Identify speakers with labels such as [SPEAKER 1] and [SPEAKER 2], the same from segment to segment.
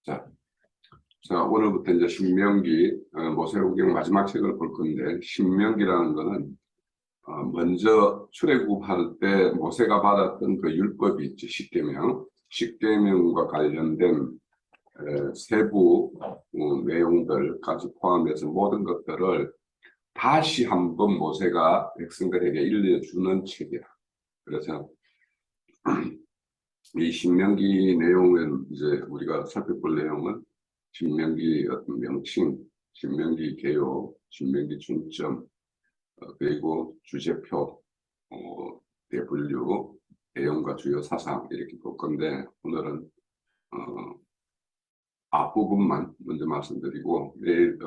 [SPEAKER 1] 자, 오늘부터 이제 신명기 모세오경 마지막 책을 볼 건데, 신명기라는 거는 먼저 출애굽할 때 모세가 받았던 그 율법이 있지. 십계명과 관련된 세부 내용들까지 포함해서 모든 것들을 다시 한번 모세가 백성들에게 일러주는 책이야. 그래서 이 신명기 내용은 이제 우리가 살펴볼 내용은 신명기 어떤 명칭, 신명기 개요, 신명기 중점, 그리고 주제표, 대분류, 내용과 주요 사상 이렇게 볼 건데, 오늘은 앞부분만 먼저 말씀드리고 내일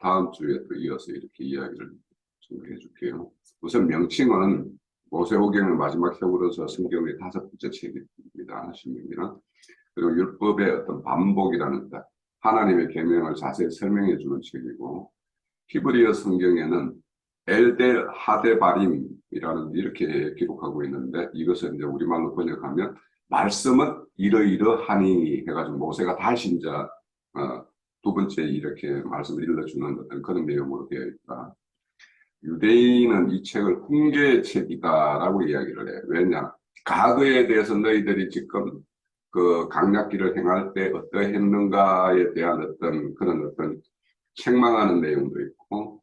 [SPEAKER 1] 다음 주에 또 이어서 이렇게 이야기를 좀 해줄게요. 우선 명칭은 모세오경의 마지막 책으로서 성경의 5번째 책입니다. 신명기는. 그리고 율법의 어떤 반복이라는 뜻, 하나님의 계명을 자세히 설명해 주는 책이고, 히브리어 성경에는 엘델 하데바림이라는 이렇게 기록하고 있는데, 이것을 이제 우리말로 번역하면 말씀은 이러이러하니 해가지고 모세가 다시 이제 두 번째 이렇게 말씀을 일러주는 어떤 그런 내용으로 되어 있다. 유대인은 이 책을 훈계의 책이다라고 이야기를 해. 왜냐? 과거에 대해서 너희들이 지금 그 강약기를 행할 때 어떠했는가에 대한 어떤 그런 어떤 책망하는 내용도 있고,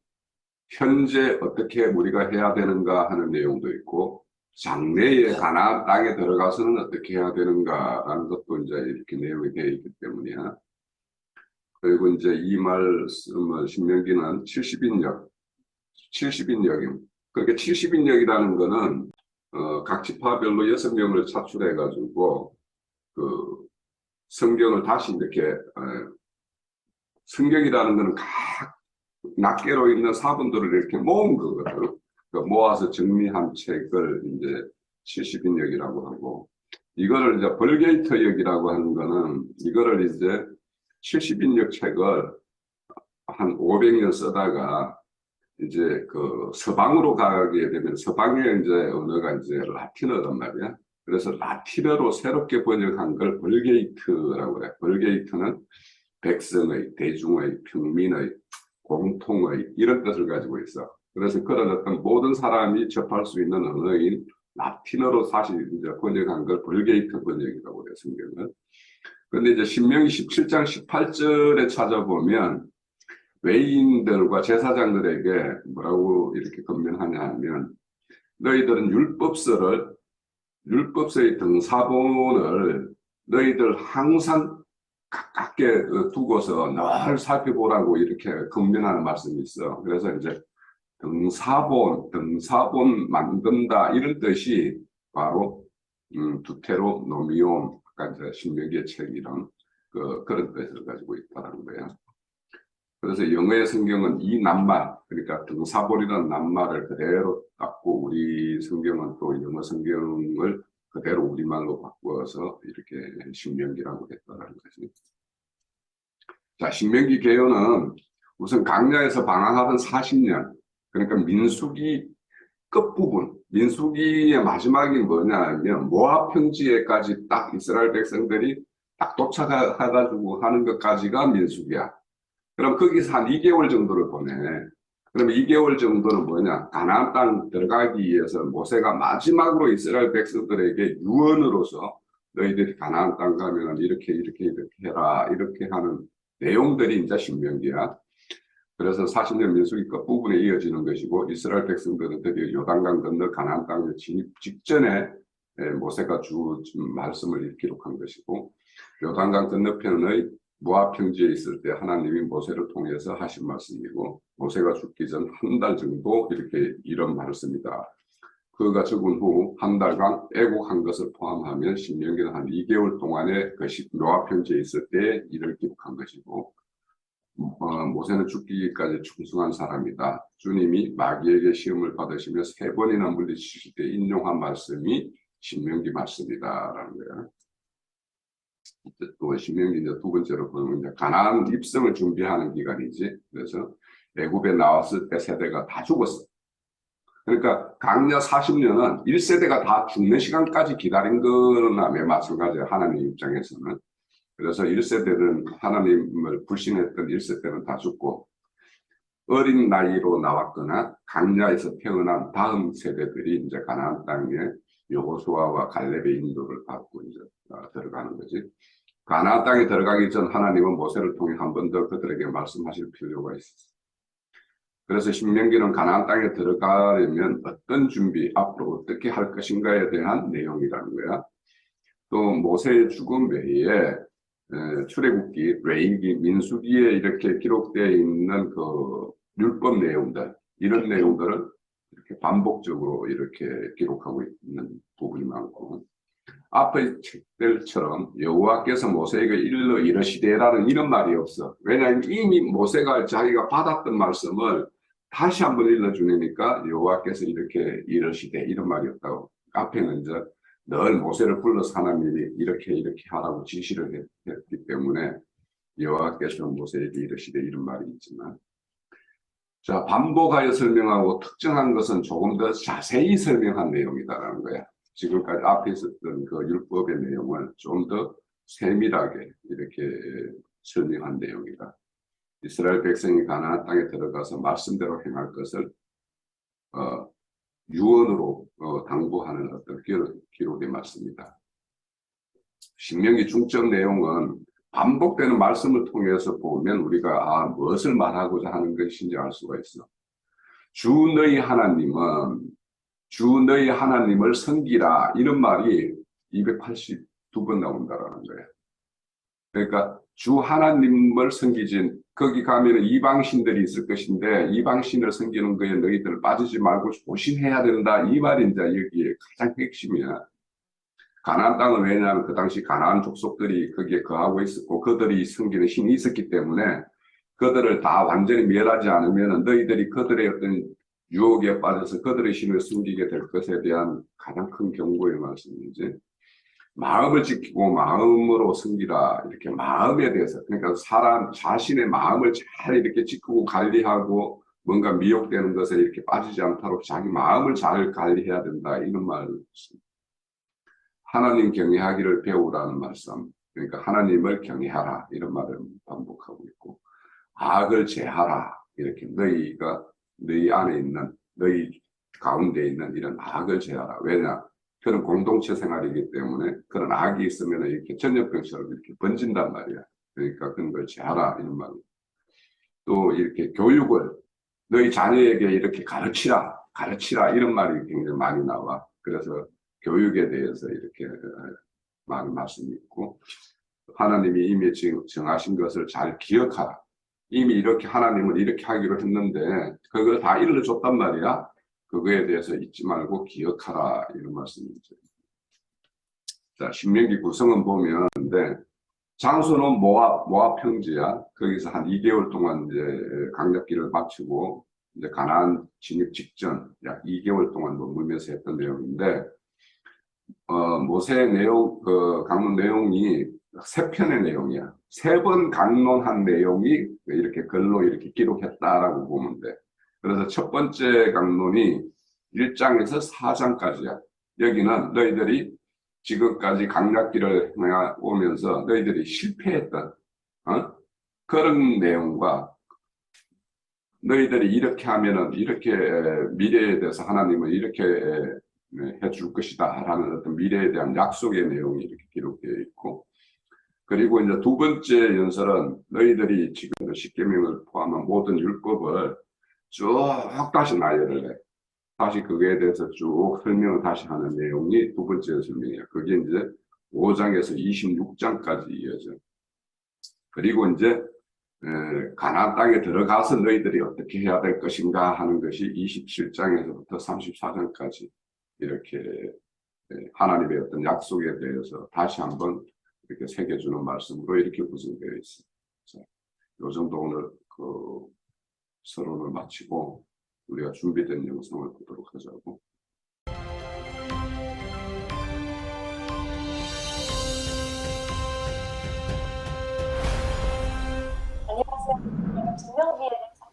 [SPEAKER 1] 현재 어떻게 우리가 해야 되는가 하는 내용도 있고, 장래에 가나안 땅에 들어가서는 어떻게 해야 되는가라는 것도 이제 이렇게 내용이 되어 있기 때문이야. 그리고 이제 이 말씀을 신명기는 70인역입니다. 그렇게 70인역이라는 거는 각 지파별로 6명을 차출해가지고 그 성경을 다시 이렇게 성경이라는 거는 각 낱개로 있는 사본들을 이렇게 모은 거거든. 모아서 정리한 책을 이제 70인역이라고 하고, 이거를 이제 벌게이터역이라고 하는 거는 이거를 이제 70인역 책을 한 500년 쓰다가 이제 그 서방으로 가게 되면 서방의 이제 언어가 이제 라틴어란 말이야. 그래서 라틴어로 새롭게 번역한 걸 벌게이트라고 그래. 벌게이트는 백성의, 대중의, 평민의, 공통의 이런 뜻을 가지고 있어. 그래서 그런 어떤 모든 사람이 접할 수 있는 언어인 라틴어로 사실 이제 번역한 걸 벌게이트 번역이라고 그래, 성경을. 그런데 이제 신명기 17장 18절에 찾아보면 외인들과 제사장들에게 뭐라고 이렇게 건면하냐 하면, 너희들은 율법서의 등사본을 너희들 항상 가깝게 두고서 늘 살펴보라고 이렇게 건면하는 말씀이 있어. 그래서 이제 등사본 만든다 이런 뜻이 바로 두테로노미온, 아까 이제 신명기의 책이랑 그런 뜻을 가지고 있다는 거예요. 그래서 영어의 성경은 이 낱말, 그러니까 등사본이라는 낱말을 그대로 갖고 우리 성경은 또 영어 성경을 그대로 우리말로 바꾸어서 이렇게 신명기라고 했다는 것입니다. 자, 신명기 개요는 우선 광야에서 방황하던 40년, 그러니까 민수기 끝부분, 민수기의 마지막이 뭐냐면 모압 평지에까지 딱 이스라엘 백성들이 딱 도착해가지고 하는 것까지가 민수기야. 그럼 거기서 한 2개월 정도를 보내. 그러면 2개월 정도는 뭐냐? 가나안 땅 들어가기 위해서 모세가 마지막으로 이스라엘 백성들에게 유언으로서 너희들이 가나안 땅 가면 이렇게 해라 이렇게 하는 내용들이 이제 신명기야. 그래서 40년 민수기 끝부분에 이어지는 것이고, 이스라엘 백성들은 드디어 요단강 건너 가나안 땅에 진입 직전에 모세가 주 말씀을 기록한 것이고, 요단강 건너편의 모압 평지에 있을 때 하나님이 모세를 통해서 하신 말씀이고, 모세가 죽기 전 한 달 정도 이렇게 이런 말씀이다. 그가 죽은 후 한 달간 애국한 것을 포함하면 신명기는 한 2개월 동안에 그 모압 평지에 있을 때 이를 기록한 것이고, 모세는 죽기까지 충성한 사람이다. 주님이 마귀에게 시험을 받으시며 3번이나 물리치실 때 인용한 말씀이 신명기 말씀이다라는 거야. 또 신명기 이제 두 번째로 보면 이제 가나안 입성을 준비하는 기간이지. 그래서 애굽에 나왔을 때 세대가 다 죽었어. 그러니까 광야 40년은 1세대가 다 죽는 시간까지 기다린 거나 마찬가지야, 하나님 입장에서는. 그래서 1세대는 하나님을 불신했던 1세대는 다 죽고 어린 나이로 나왔거나 강야에서 태어난 다음 세대들이 이제 가나안 땅에 여호수아와 갈렙의 인도를 받고 이제 들어가는 거지. 가나안 땅에 들어가기 전 하나님은 모세를 통해 한 번 더 그들에게 말씀하실 필요가 있었어요. 그래서 신명기는 가나안 땅에 들어가려면 어떤 준비, 앞으로 어떻게 할 것인가에 대한 내용이라는 거야. 또 모세의 죽음 외에 출애굽기, 레위기, 민수기에 이렇게 기록되어 있는 그 율법 내용들, 이런 내용들을 이렇게 반복적으로 이렇게 기록하고 있는 부분이 많고, 앞의 책들처럼 여호와께서 모세에게 일러 이르시되라는 이런 말이 없어. 왜냐하면 이미 모세가 자기가 받았던 말씀을 다시 한번 일러주니까 여호와께서 이렇게 이르시되 이런 말이 없다고. 앞에는 이제 늘 모세를 불러서 하나님이 이렇게 하라고 지시를 했기 때문에 여호와께서 모세에게 이르시되 이런 말이 있지만, 자, 반복하여 설명하고 특정한 것은 조금 더 자세히 설명한 내용이다라는 거야. 지금까지 앞에 있었던 그 율법의 내용을 좀 더 세밀하게 이렇게 설명한 내용이다. 이스라엘 백성이 가나안 땅에 들어가서 말씀대로 행할 것을 유언으로 당부하는 어떤 기록의 말씀이다. 신명기 중점 내용은 반복되는 말씀을 통해서 보면 우리가 무엇을 말하고자 하는 것인지 알 수가 있어. 주 너희 하나님을 섬기라, 이런 말이 282번 나온다라는 거예요. 그러니까 주 하나님을 섬기지, 거기 가면 이방신들이 있을 것인데 이방신을 섬기는 거에 너희들 빠지지 말고 조심해야 된다, 이 말이 이제 여기에 가장 핵심이야. 가나안 땅은 왜냐하면 그 당시 가나안 족속들이 거기에 거하고 있었고 그들이 섬기는 신이 있었기 때문에 그들을 다 완전히 멸하지 않으면 너희들이 그들의 어떤 유혹에 빠져서 그들의 신을 숨기게 될 것에 대한 가장 큰 경고의 말씀이지. 마음을 지키고 마음으로 섬기라, 이렇게 마음에 대해서, 그러니까 사람 자신의 마음을 잘 이렇게 지키고 관리하고 뭔가 미혹되는 것에 이렇게 빠지지 않도록 자기 마음을 잘 관리해야 된다, 이런 말을 했습니다. 하나님 경외하기를 배우라는 말씀, 그러니까 하나님을 경외하라, 이런 말을 반복하고 있고, 악을 제하라, 이렇게 너희 안에 있는, 너희 가운데 있는 이런 악을 제하라. 왜냐? 그런 공동체 생활이기 때문에 그런 악이 있으면 이렇게 전염병처럼 이렇게 번진단 말이야. 그러니까 그런 걸 제하라, 이런 말. 또 이렇게 교육을 너희 자녀에게 이렇게 가르치라, 이런 말이 굉장히 많이 나와. 그래서 교육에 대해서 이렇게 많은 말씀이 있고, 하나님이 이미 정하신 것을 잘 기억하라. 이미 이렇게 하나님은 이렇게 하기로 했는데 그걸 다 일러줬단 말이야. 그거에 대해서 잊지 말고 기억하라, 이런 말씀이죠. 자, 신명기 구성은 보면, 장소는 모압 평지야. 거기서 한 2개월 동안 이제 강약기를 마치고 이제 가나안 진입 직전 약 2개월 동안 머물면서 했던 내용인데, 모세 내용, 강론 내용이 3편의 내용이야. 3번 강론한 내용이 이렇게 글로 이렇게 기록했다라고 보면 돼. 그래서 첫 번째 강론이 1장에서 4장까지야. 여기는 너희들이 지금까지 강약기를 오면서 너희들이 실패했던 그런 내용과, 너희들이 이렇게 하면은 이렇게 미래에 대해서 하나님은 이렇게 해줄 것이다 라는 어떤 미래에 대한 약속의 내용이 이렇게 기록되어 있고, 그리고 이제 두 번째 연설은 너희들이 지금 십계명을 포함한 모든 율법을 쭉 다시 나열을 해. 다시 그거에 대해서 쭉 설명을 다시 하는 내용이 두 번째 설명이야. 그게 이제 5장에서 26장까지 이어져. 그리고 이제 가나안 땅에 들어가서 너희들이 어떻게 해야 될 것인가 하는 것이 27장에서부터 34장까지 이렇게 하나님의 어떤 약속에 대해서 다시 한번 이렇게 새겨주는 말씀으로 이렇게 구성되어 있습니다. 이 정도 오늘 그 서론을 마치고 우리가 준비된 영상을 보도록 하자고.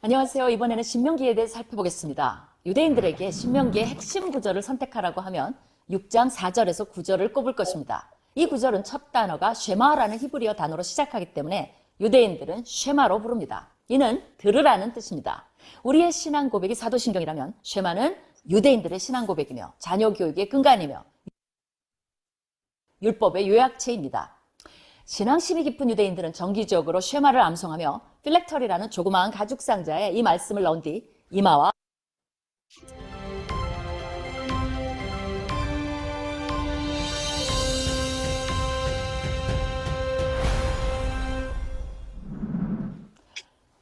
[SPEAKER 2] 안녕하세요. 이번에는 신명기에 대해 살펴보겠습니다. 유대인들에게 신명기의 핵심 구절을 선택하라고 하면 6장 4절에서 9절을 꼽을 것입니다. 이 구절은 첫 단어가 쉐마라는 히브리어 단어로 시작하기 때문에 유대인들은 쉐마로 부릅니다. 이는 들으라는 뜻입니다. 우리의 신앙 고백이 사도신경이라면 쉐마는 유대인들의 신앙 고백이며 자녀 교육의 근간이며 율법의 요약체입니다. 신앙심이 깊은 유대인들은 정기적으로 쉐마를 암송하며 필렉터리라는 조그마한 가죽 상자에 이 말씀을 넣은 뒤 이마와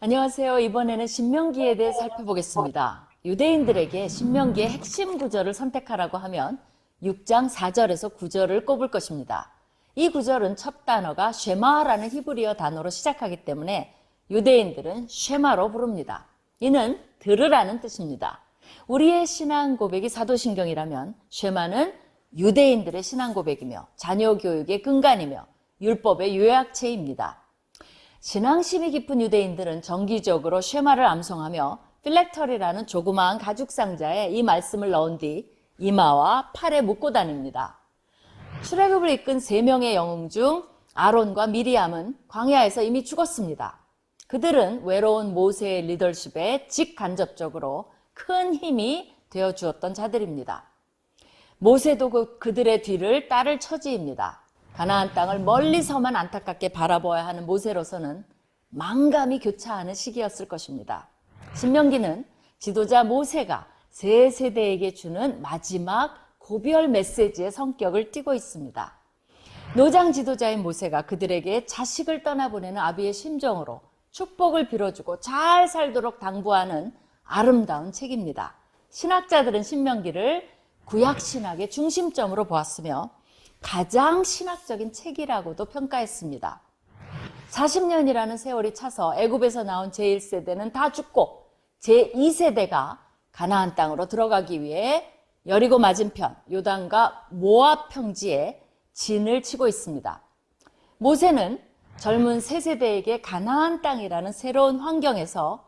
[SPEAKER 2] 안녕하세요. 이번에는 신명기에 대해 살펴보겠습니다. 유대인들에게 신명기의 핵심 구절을 선택하라고 하면 6장 4절에서 9절을 꼽을 것입니다. 이 구절은 첫 단어가 쉐마라는 히브리어 단어로 시작하기 때문에 유대인들은 쉐마로 부릅니다. 이는 들으라는 뜻입니다. 우리의 신앙 고백이 사도신경이라면 쉐마는 유대인들의 신앙 고백이며 자녀 교육의 근간이며 율법의 요약체입니다. 신앙심이 깊은 유대인들은 정기적으로 쉐마를 암송하며 필렉터리라는 조그마한 가죽 상자에 이 말씀을 넣은 뒤 이마와 팔에 묶고 다닙니다. 출애굽을 이끈 3명의 영웅 중 아론과 미리암은 광야에서 이미 죽었습니다. 그들은 외로운 모세의 리더십에 직간접적으로 큰 힘이 되어 주었던 자들입니다. 모세도 그들의 뒤를 따를 처지입니다. 가나안 땅을 멀리서만 안타깝게 바라보아야 하는 모세로서는 만감이 교차하는 시기였을 것입니다. 신명기는 지도자 모세가 세 세대에게 주는 마지막 고별 메시지의 성격을 띠고 있습니다. 노장 지도자인 모세가 그들에게 자식을 떠나보내는 아비의 심정으로 축복을 빌어주고 잘 살도록 당부하는 아름다운 책입니다. 신학자들은 신명기를 구약신학의 중심점으로 보았으며 가장 신학적인 책이라고도 평가했습니다. 40년이라는 세월이 차서 애굽에서 나온 제1세대는 다 죽고 제2세대가 가나안 땅으로 들어가기 위해 여리고 맞은편 요단과 모압 평지에 진을 치고 있습니다. 모세는 젊은 세 세대에게 가나안 땅이라는 새로운 환경에서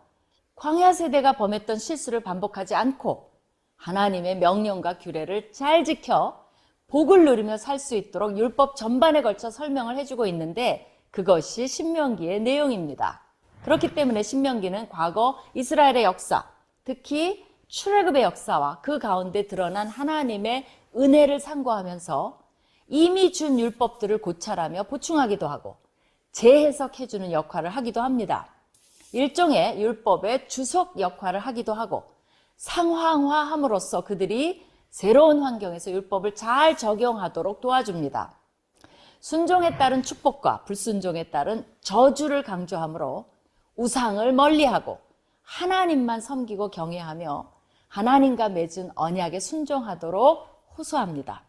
[SPEAKER 2] 광야 세대가 범했던 실수를 반복하지 않고 하나님의 명령과 규례를 잘 지켜 복을 누리며 살 수 있도록 율법 전반에 걸쳐 설명을 해주고 있는데 그것이 신명기의 내용입니다. 그렇기 때문에 신명기는 과거 이스라엘의 역사, 특히 출애굽의 역사와 그 가운데 드러난 하나님의 은혜를 상고하면서 이미 준 율법들을 고찰하며 보충하기도 하고 재해석해주는 역할을 하기도 합니다. 일종의 율법의 주석 역할을 하기도 하고 상황화함으로써 그들이 새로운 환경에서 율법을 잘 적용하도록 도와줍니다. 순종에 따른 축복과 불순종에 따른 저주를 강조하므로 우상을 멀리하고 하나님만 섬기고 경외하며 하나님과 맺은 언약에 순종하도록 호소합니다.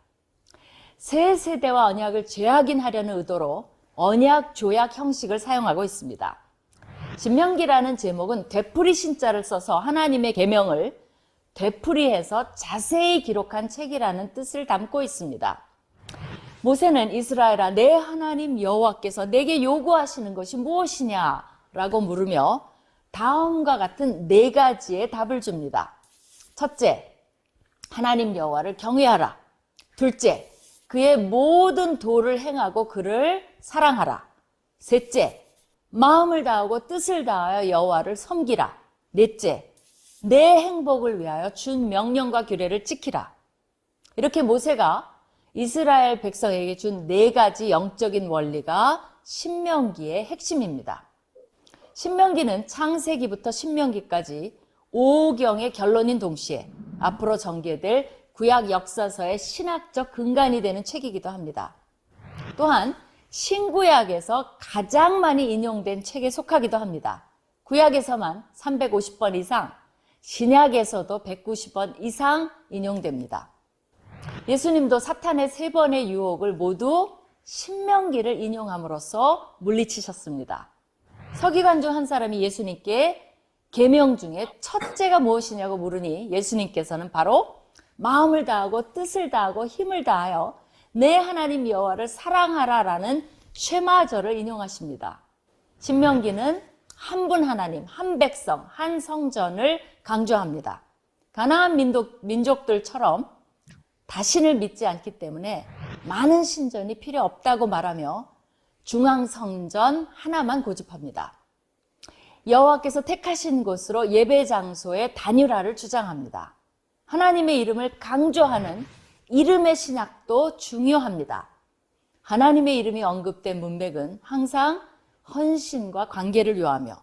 [SPEAKER 2] 새 세대와 언약을 재확인하려는 의도로 언약 조약 형식을 사용하고 있습니다. 신명기라는 제목은 되풀이 신자를 써서 하나님의 계명을 되풀이해서 자세히 기록한 책이라는 뜻을 담고 있습니다. 모세는 이스라엘아 내 하나님 여호와께서 내게 요구하시는 것이 무엇이냐라고 물으며 다음과 같은 4가지의 답을 줍니다. 첫째, 하나님 여호와를 경외하라. 둘째, 그의 모든 도를 행하고 그를 사랑하라. 셋째, 마음을 다하고 뜻을 다하여 여호와를 섬기라. 넷째, 내 행복을 위하여 준 명령과 규례를 지키라. 이렇게 모세가 이스라엘 백성에게 준 4가지 영적인 원리가 신명기의 핵심입니다. 신명기는 창세기부터 신명기까지 5경의 결론인 동시에 앞으로 전개될 구약 역사서의 신학적 근간이 되는 책이기도 합니다. 또한 신구약에서 가장 많이 인용된 책에 속하기도 합니다. 구약에서만 350번 이상, 신약에서도 190번 이상 인용됩니다. 예수님도 사탄의 3번의 유혹을 모두 신명기를 인용함으로써 물리치셨습니다. 서기관 중 한 사람이 예수님께 계명 중에 첫째가 무엇이냐고 물으니 예수님께서는 바로 마음을 다하고 뜻을 다하고 힘을 다하여 내 하나님 여호와를 사랑하라라는 쉐마절을 인용하십니다. 신명기는 한 분 하나님, 한 백성, 한 성전을 강조합니다. 가나안 민족들처럼 다신을 믿지 않기 때문에 많은 신전이 필요 없다고 말하며 중앙성전 하나만 고집합니다. 여호와께서 택하신 곳으로 예배 장소의 단일화를 주장합니다. 하나님의 이름을 강조하는 이름의 신학도 중요합니다. 하나님의 이름이 언급된 문맥은 항상 헌신과 관계를 요하며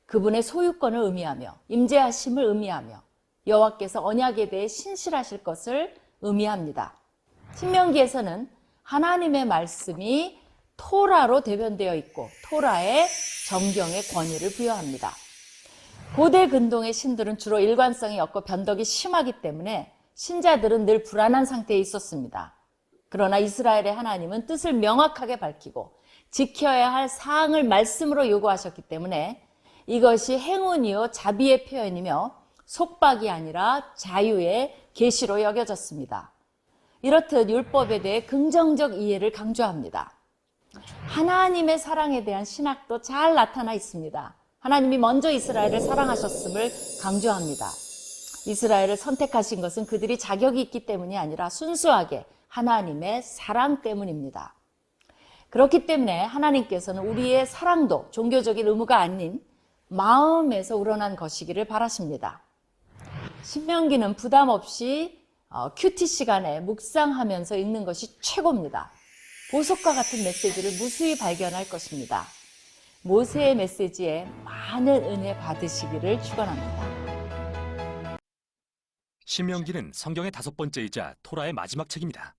[SPEAKER 2] 그분의 소유권을 의미하며 임재하심을 의미하며 여호와께서 언약에 대해 신실하실 것을 의미합니다. 신명기에서는 하나님의 말씀이 토라로 대변되어 있고 토라에 정경의 권위를 부여합니다. 고대 근동의 신들은 주로 일관성이 없고 변덕이 심하기 때문에 신자들은 늘 불안한 상태에 있었습니다. 그러나 이스라엘의 하나님은 뜻을 명확하게 밝히고 지켜야 할 사항을 말씀으로 요구하셨기 때문에 이것이 행운이요 자비의 표현이며 속박이 아니라 자유의 계시로 여겨졌습니다. 이렇듯 율법에 대해 긍정적 이해를 강조합니다. 하나님의 사랑에 대한 신학도 잘 나타나 있습니다. 하나님이 먼저 이스라엘을 사랑하셨음을 강조합니다. 이스라엘을 선택하신 것은 그들이 자격이 있기 때문이 아니라 순수하게 하나님의 사랑 때문입니다. 그렇기 때문에 하나님께서는 우리의 사랑도 종교적인 의무가 아닌 마음에서 우러난 것이기를 바라십니다. 신명기는 부담 없이 큐티 시간에 묵상하면서 읽는 것이 최고입니다. 보석과 같은 메시지를 무수히 발견할 것입니다. 모세의 메시지에 많은 은혜 받으시기를 축원합니다.
[SPEAKER 3] 신명기는 성경의 5번째이자 토라의 마지막 책입니다.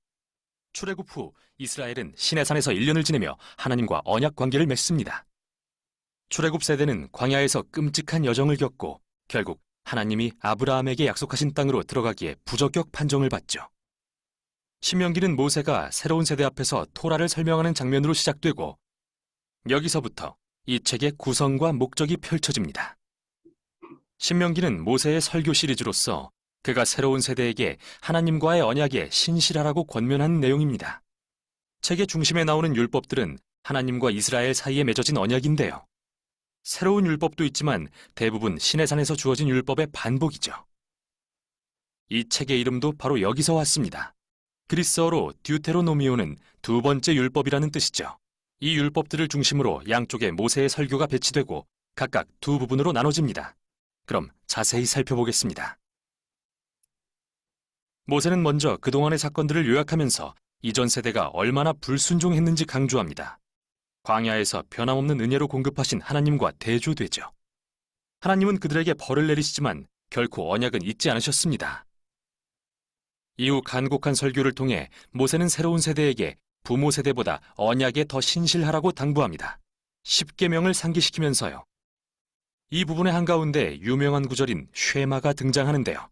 [SPEAKER 3] 출애굽 후 이스라엘은 시내산에서 1년을 지내며 하나님과 언약 관계를 맺습니다. 출애굽 세대는 광야에서 끔찍한 여정을 겪고 결국 하나님이 아브라함에게 약속하신 땅으로 들어가기에 부적격 판정을 받죠. 신명기는 모세가 새로운 세대 앞에서 토라를 설명하는 장면으로 시작되고 여기서부터 이 책의 구성과 목적이 펼쳐집니다. 신명기는 모세의 설교 시리즈로서 그가 새로운 세대에게 하나님과의 언약에 신실하라고 권면하는 내용입니다. 책의 중심에 나오는 율법들은 하나님과 이스라엘 사이에 맺어진 언약인데요. 새로운 율법도 있지만 대부분 시내산에서 주어진 율법의 반복이죠. 이 책의 이름도 바로 여기서 왔습니다. 그리스어로 듀테로노미오는 2번째 율법이라는 뜻이죠. 이 율법들을 중심으로 양쪽에 모세의 설교가 배치되고 각각 2부분으로 나눠집니다. 그럼 자세히 살펴보겠습니다. 모세는 먼저 그동안의 사건들을 요약하면서 이전 세대가 얼마나 불순종했는지 강조합니다. 광야에서 변함없는 은혜로 공급하신 하나님과 대조되죠. 하나님은 그들에게 벌을 내리시지만 결코 언약은 잊지 않으셨습니다. 이후 간곡한 설교를 통해 모세는 새로운 세대에게 부모 세대보다 언약에 더 신실하라고 당부합니다. 10계명을 상기시키면서요. 이 부분의 한가운데 유명한 구절인 쉐마가 등장하는데요.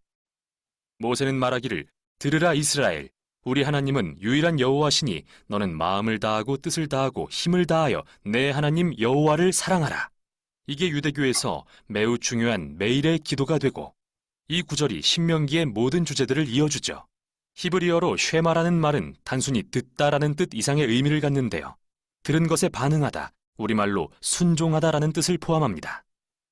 [SPEAKER 3] 모세는 말하기를 들으라 이스라엘 우리 하나님은 유일한 여호와시니 너는 마음을 다하고 뜻을 다하고 힘을 다하여 내 하나님 여호와를 사랑하라. 이게 유대교에서 매우 중요한 매일의 기도가 되고 이 구절이 신명기의 모든 주제들을 이어주죠. 히브리어로 쉐마라는 말은 단순히 듣다라는 뜻 이상의 의미를 갖는데요. 들은 것에 반응하다, 우리말로 순종하다라는 뜻을 포함합니다.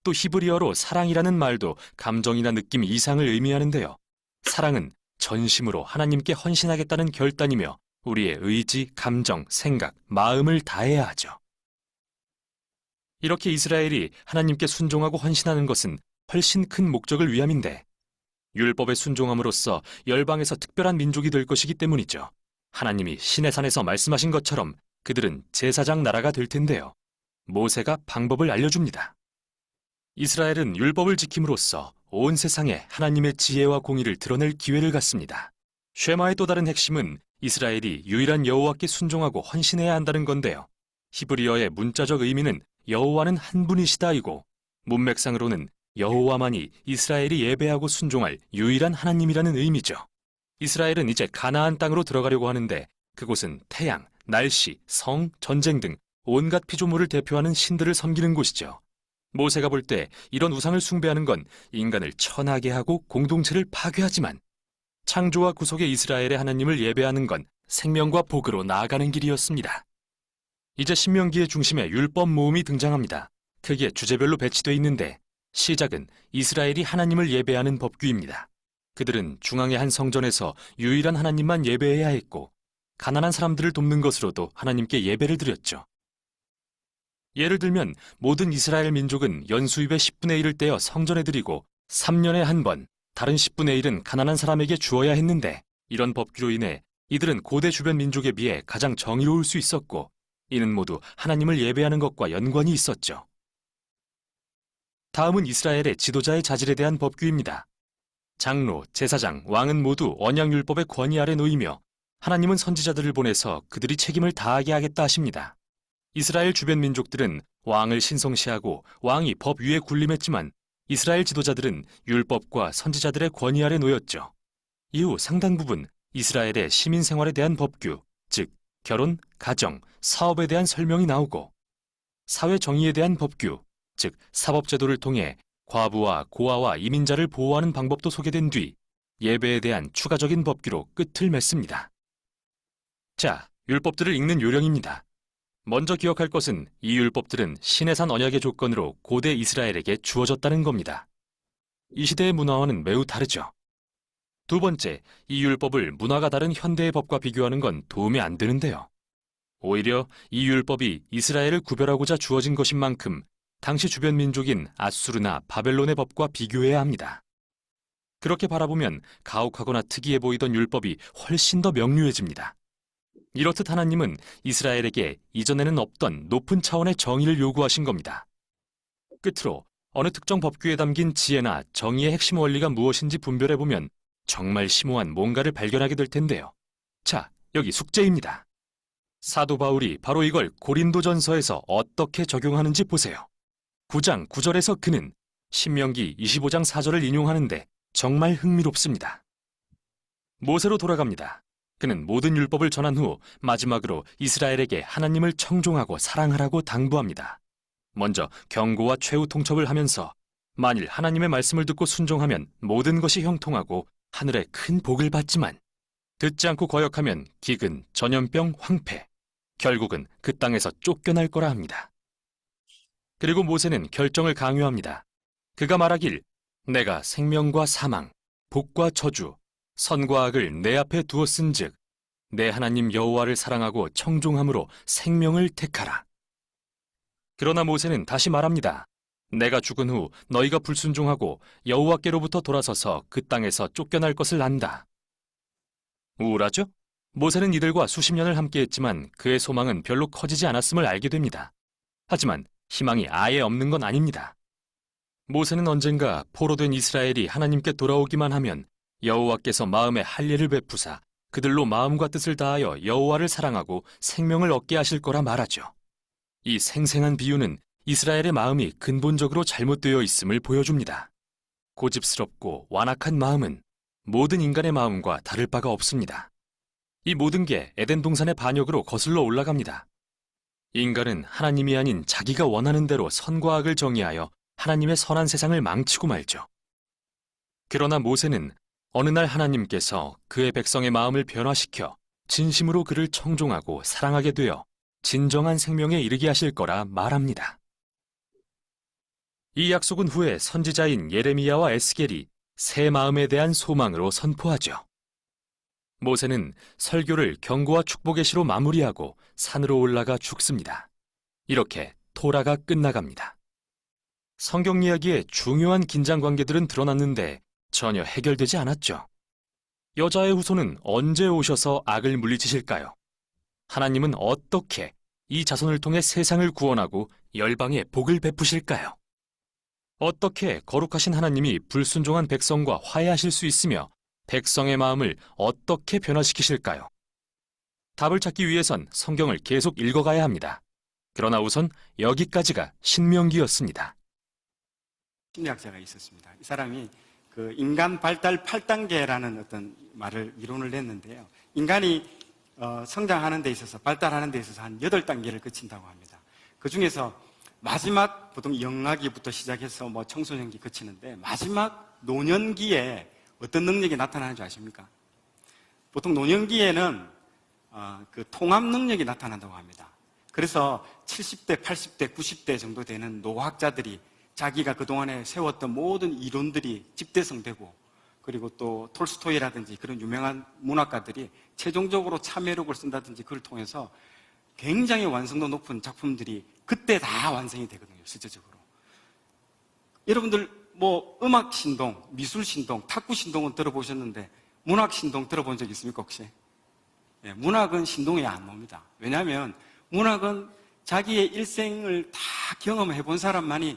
[SPEAKER 3] 또 히브리어로 사랑이라는 말도 감정이나 느낌 이상을 의미하는데요. 사랑은 전심으로 하나님께 헌신하겠다는 결단이며 우리의 의지, 감정, 생각, 마음을 다해야 하죠. 이렇게 이스라엘이 하나님께 순종하고 헌신하는 것은 훨씬 큰 목적을 위함인데 율법에 순종함으로써 열방에서 특별한 민족이 될 것이기 때문이죠. 하나님이 시내산에서 말씀하신 것처럼 그들은 제사장 나라가 될 텐데요. 모세가 방법을 알려줍니다. 이스라엘은 율법을 지킴으로써 온 세상에 하나님의 지혜와 공의를 드러낼 기회를 갖습니다. 쉐마의 또 다른 핵심은 이스라엘이 유일한 여호와께 순종하고 헌신해야 한다는 건데요. 히브리어의 문자적 의미는 여호와는 한 분이시다이고 문맥상으로는 여호와만이 이스라엘이 예배하고 순종할 유일한 하나님이라는 의미죠. 이스라엘은 이제 가나안 땅으로 들어가려고 하는데 그곳은 태양, 날씨, 성, 전쟁 등 온갖 피조물을 대표하는 신들을 섬기는 곳이죠. 모세가 볼 때 이런 우상을 숭배하는 건 인간을 천하게 하고 공동체를 파괴하지만 창조와 구속의 이스라엘의 하나님을 예배하는 건 생명과 복으로 나아가는 길이었습니다. 이제 신명기의 중심에 율법 모음이 등장합니다. 크게 주제별로 배치되어 있는데 시작은 이스라엘이 하나님을 예배하는 법규입니다. 그들은 중앙의 한 성전에서 유일한 하나님만 예배해야 했고 가난한 사람들을 돕는 것으로도 하나님께 예배를 드렸죠. 예를 들면 모든 이스라엘 민족은 연수입의 10분의 1을 떼어 성전에 드리고 3년에 한 번 다른 10분의 1은 가난한 사람에게 주어야 했는데, 이런 법규로 인해 이들은 고대 주변 민족에 비해 가장 정의로울 수 있었고, 이는 모두 하나님을 예배하는 것과 연관이 있었죠. 다음은 이스라엘의 지도자의 자질에 대한 법규입니다. 장로, 제사장, 왕은 모두 언약율법의 권위 아래 놓이며 하나님은 선지자들을 보내서 그들이 책임을 다하게 하겠다 하십니다. 이스라엘 주변 민족들은 왕을 신성시하고 왕이 법 위에 군림했지만 이스라엘 지도자들은 율법과 선지자들의 권위 아래 놓였죠. 이후 상당 부분 이스라엘의 시민 생활에 대한 법규, 즉 결혼, 가정, 사업에 대한 설명이 나오고, 사회 정의에 대한 법규, 즉 사법제도를 통해 과부와 고아와 이민자를 보호하는 방법도 소개된 뒤 예배에 대한 추가적인 법규로 끝을 맺습니다. 자, 율법들을 읽는 요령입니다. 먼저 기억할 것은 이 율법들은 시내산 언약의 조건으로 고대 이스라엘에게 주어졌다는 겁니다. 이 시대의 문화와는 매우 다르죠. 두 번째, 이 율법을 문화가 다른 현대의 법과 비교하는 건 도움이 안 되는데요. 오히려 이 율법이 이스라엘을 구별하고자 주어진 것인 만큼 당시 주변 민족인 아수르나 바벨론의 법과 비교해야 합니다. 그렇게 바라보면 가혹하거나 특이해 보이던 율법이 훨씬 더 명료해집니다. 이렇듯 하나님은 이스라엘에게 이전에는 없던 높은 차원의 정의를 요구하신 겁니다. 끝으로 어느 특정 법규에 담긴 지혜나 정의의 핵심 원리가 무엇인지 분별해보면 정말 심오한 뭔가를 발견하게 될 텐데요. 자, 여기 숙제입니다. 사도 바울이 바로 이걸 고린도전서에서 어떻게 적용하는지 보세요. 9장 9절에서 그는 신명기 25장 4절을 인용하는데 정말 흥미롭습니다. 모세로 돌아갑니다. 그는 모든 율법을 전한 후 마지막으로 이스라엘에게 하나님을 청종하고 사랑하라고 당부합니다. 먼저 경고와 최후 통첩을 하면서 만일 하나님의 말씀을 듣고 순종하면 모든 것이 형통하고 하늘에 큰 복을 받지만 듣지 않고 거역하면 기근, 전염병, 황폐, 결국은 그 땅에서 쫓겨날 거라 합니다. 그리고 모세는 결정을 강요합니다. 그가 말하길 내가 생명과 사망, 복과 저주, 선과 악을 내 앞에 두었은즉 내 하나님 여호와를 사랑하고 청종함으로 생명을 택하라. 그러나 모세는 다시 말합니다. 내가 죽은 후 너희가 불순종하고 여호와께로부터 돌아서서 그 땅에서 쫓겨날 것을 안다. 우울하죠? 모세는 이들과 수십 년을 함께했지만 그의 소망은 별로 커지지 않았음을 알게 됩니다. 하지만 희망이 아예 없는 건 아닙니다. 모세는 언젠가 포로된 이스라엘이 하나님께 돌아오기만 하면 여호와께서 마음에 할례를 베푸사 그들로 마음과 뜻을 다하여 여호와를 사랑하고 생명을 얻게 하실 거라 말하죠. 이 생생한 비유는 이스라엘의 마음이 근본적으로 잘못되어 있음을 보여줍니다. 고집스럽고 완악한 마음은 모든 인간의 마음과 다를 바가 없습니다. 이 모든 게 에덴 동산의 반역으로 거슬러 올라갑니다. 인간은 하나님이 아닌 자기가 원하는 대로 선과 악을 정의하여 하나님의 선한 세상을 망치고 말죠. 그러나 모세는 어느 날 하나님께서 그의 백성의 마음을 변화시켜 진심으로 그를 청종하고 사랑하게 되어 진정한 생명에 이르게 하실 거라 말합니다. 이 약속은 후에 선지자인 예레미야와 에스겔이 새 마음에 대한 소망으로 선포하죠. 모세는 설교를 경고와 축복의 시로 마무리하고 산으로 올라가 죽습니다. 이렇게 토라가 끝나갑니다. 성경 이야기에 중요한 긴장 관계들은 드러났는데 전혀 해결되지 않았죠. 여자의 후손은 언제 오셔서 악을 물리치실까요? 하나님은 어떻게 이 자손을 통해 세상을 구원하고 열방에 복을 베푸실까요? 어떻게 거룩하신 하나님이 불순종한 백성과 화해하실 수 있으며 백성의 마음을 어떻게 변화시키실까요? 답을 찾기 위해선 성경을 계속 읽어가야 합니다. 그러나 우선 여기까지가 신명기였습니다.
[SPEAKER 4] 심리학자가 있었습니다. 이 사람이 그 인간 발달 8단계라는 어떤 이론을 냈는데요. 인간이 성장하는 데 있어서, 발달하는 데 있어서 한 8단계를 거친다고 합니다. 그 중에서 마지막, 보통 영아기부터 시작해서 청소년기 거치는데 마지막 노년기에 어떤 능력이 나타나는지 아십니까? 보통 노년기에는 그 통합 능력이 나타난다고 합니다. 그래서 70대, 80대, 90대 정도 되는 노학자들이 자기가 그동안에 세웠던 모든 이론들이 집대성되고 그리고 또 톨스토이라든지 그런 유명한 문학가들이 최종적으로 참회록을 쓴다든지 그걸 통해서 굉장히 완성도 높은 작품들이 그때 다 완성이 되거든요, 실제적으로. 여러분들 뭐 음악 신동, 미술 신동, 탁구 신동은 들어보셨는데 문학 신동 들어본 적 있습니까, 혹시? 예, 문학은 신동에 안 나옵니다. 왜냐하면 문학은 자기의 일생을 다 경험해 본 사람만이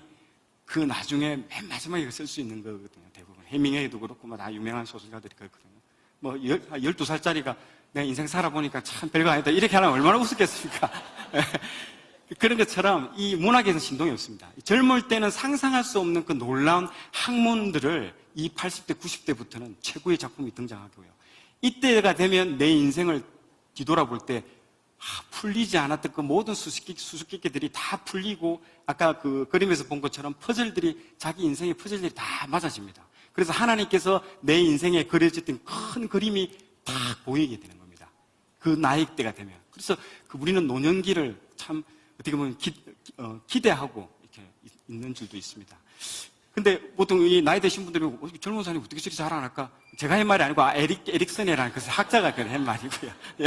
[SPEAKER 4] 그 나중에 맨 마지막에 쓸 수 있는 거거든요, 대부분. 해밍웨이도 그렇고, 뭐 다 유명한 소설가들이 그렇거든요. 뭐, 12살짜리가 내가 인생 살아보니까 참 별거 아니다. 이렇게 하면 얼마나 웃었겠습니까? 그런 것처럼 이 문학에서 신동이 없습니다. 젊을 때는 상상할 수 없는 그 놀라운 학문들을 이 80대, 90대부터는 최고의 작품이 등장하고요. 이때가 되면 내 인생을 뒤돌아볼 때 풀리지 않았던 그 모든 수수께끼들이 다 풀리고 아까 그 그림에서 본 것처럼 퍼즐들이 자기 인생의 퍼즐들이 다 맞아집니다. 그래서 하나님께서 내 인생에 그려졌던 큰 그림이 다 보이게 되는 겁니다. 그 나이 때가 되면. 그래서 우리는 노년기를 참 어떻게 보면 기대하고 이렇게 있는 줄도 있습니다. 근데 보통 이 나이 드신 분들이 젊은 사람이 어떻게 저리 잘 안 할까? 제가 한 말이 아니고 에릭슨이라는 그 학자가 그런 한 말이고요. 예.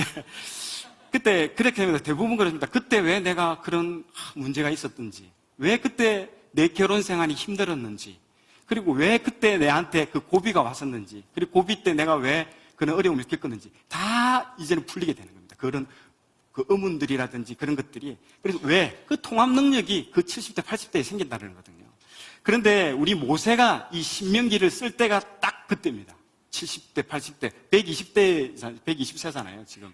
[SPEAKER 4] 그때 그렇게 됩니다. 대부분 그렇습니다. 그때 왜 내가 그런 문제가 있었든지, 왜 그때 내 결혼 생활이 힘들었는지, 그리고 왜 그때 내한테 그 고비가 왔었는지, 그리고 고비 때 내가 왜 그런 어려움을 겪었는지 다 이제는 풀리게 되는 겁니다. 그런 그 의문들이라든지 그런 것들이. 그래서 왜 그 통합 능력이 그 70대, 80대에 생긴다는 거거든요. 그런데 우리 모세가 이 신명기를 쓸 때가 딱 그때입니다. 70대, 80대, 120세잖아요, 지금.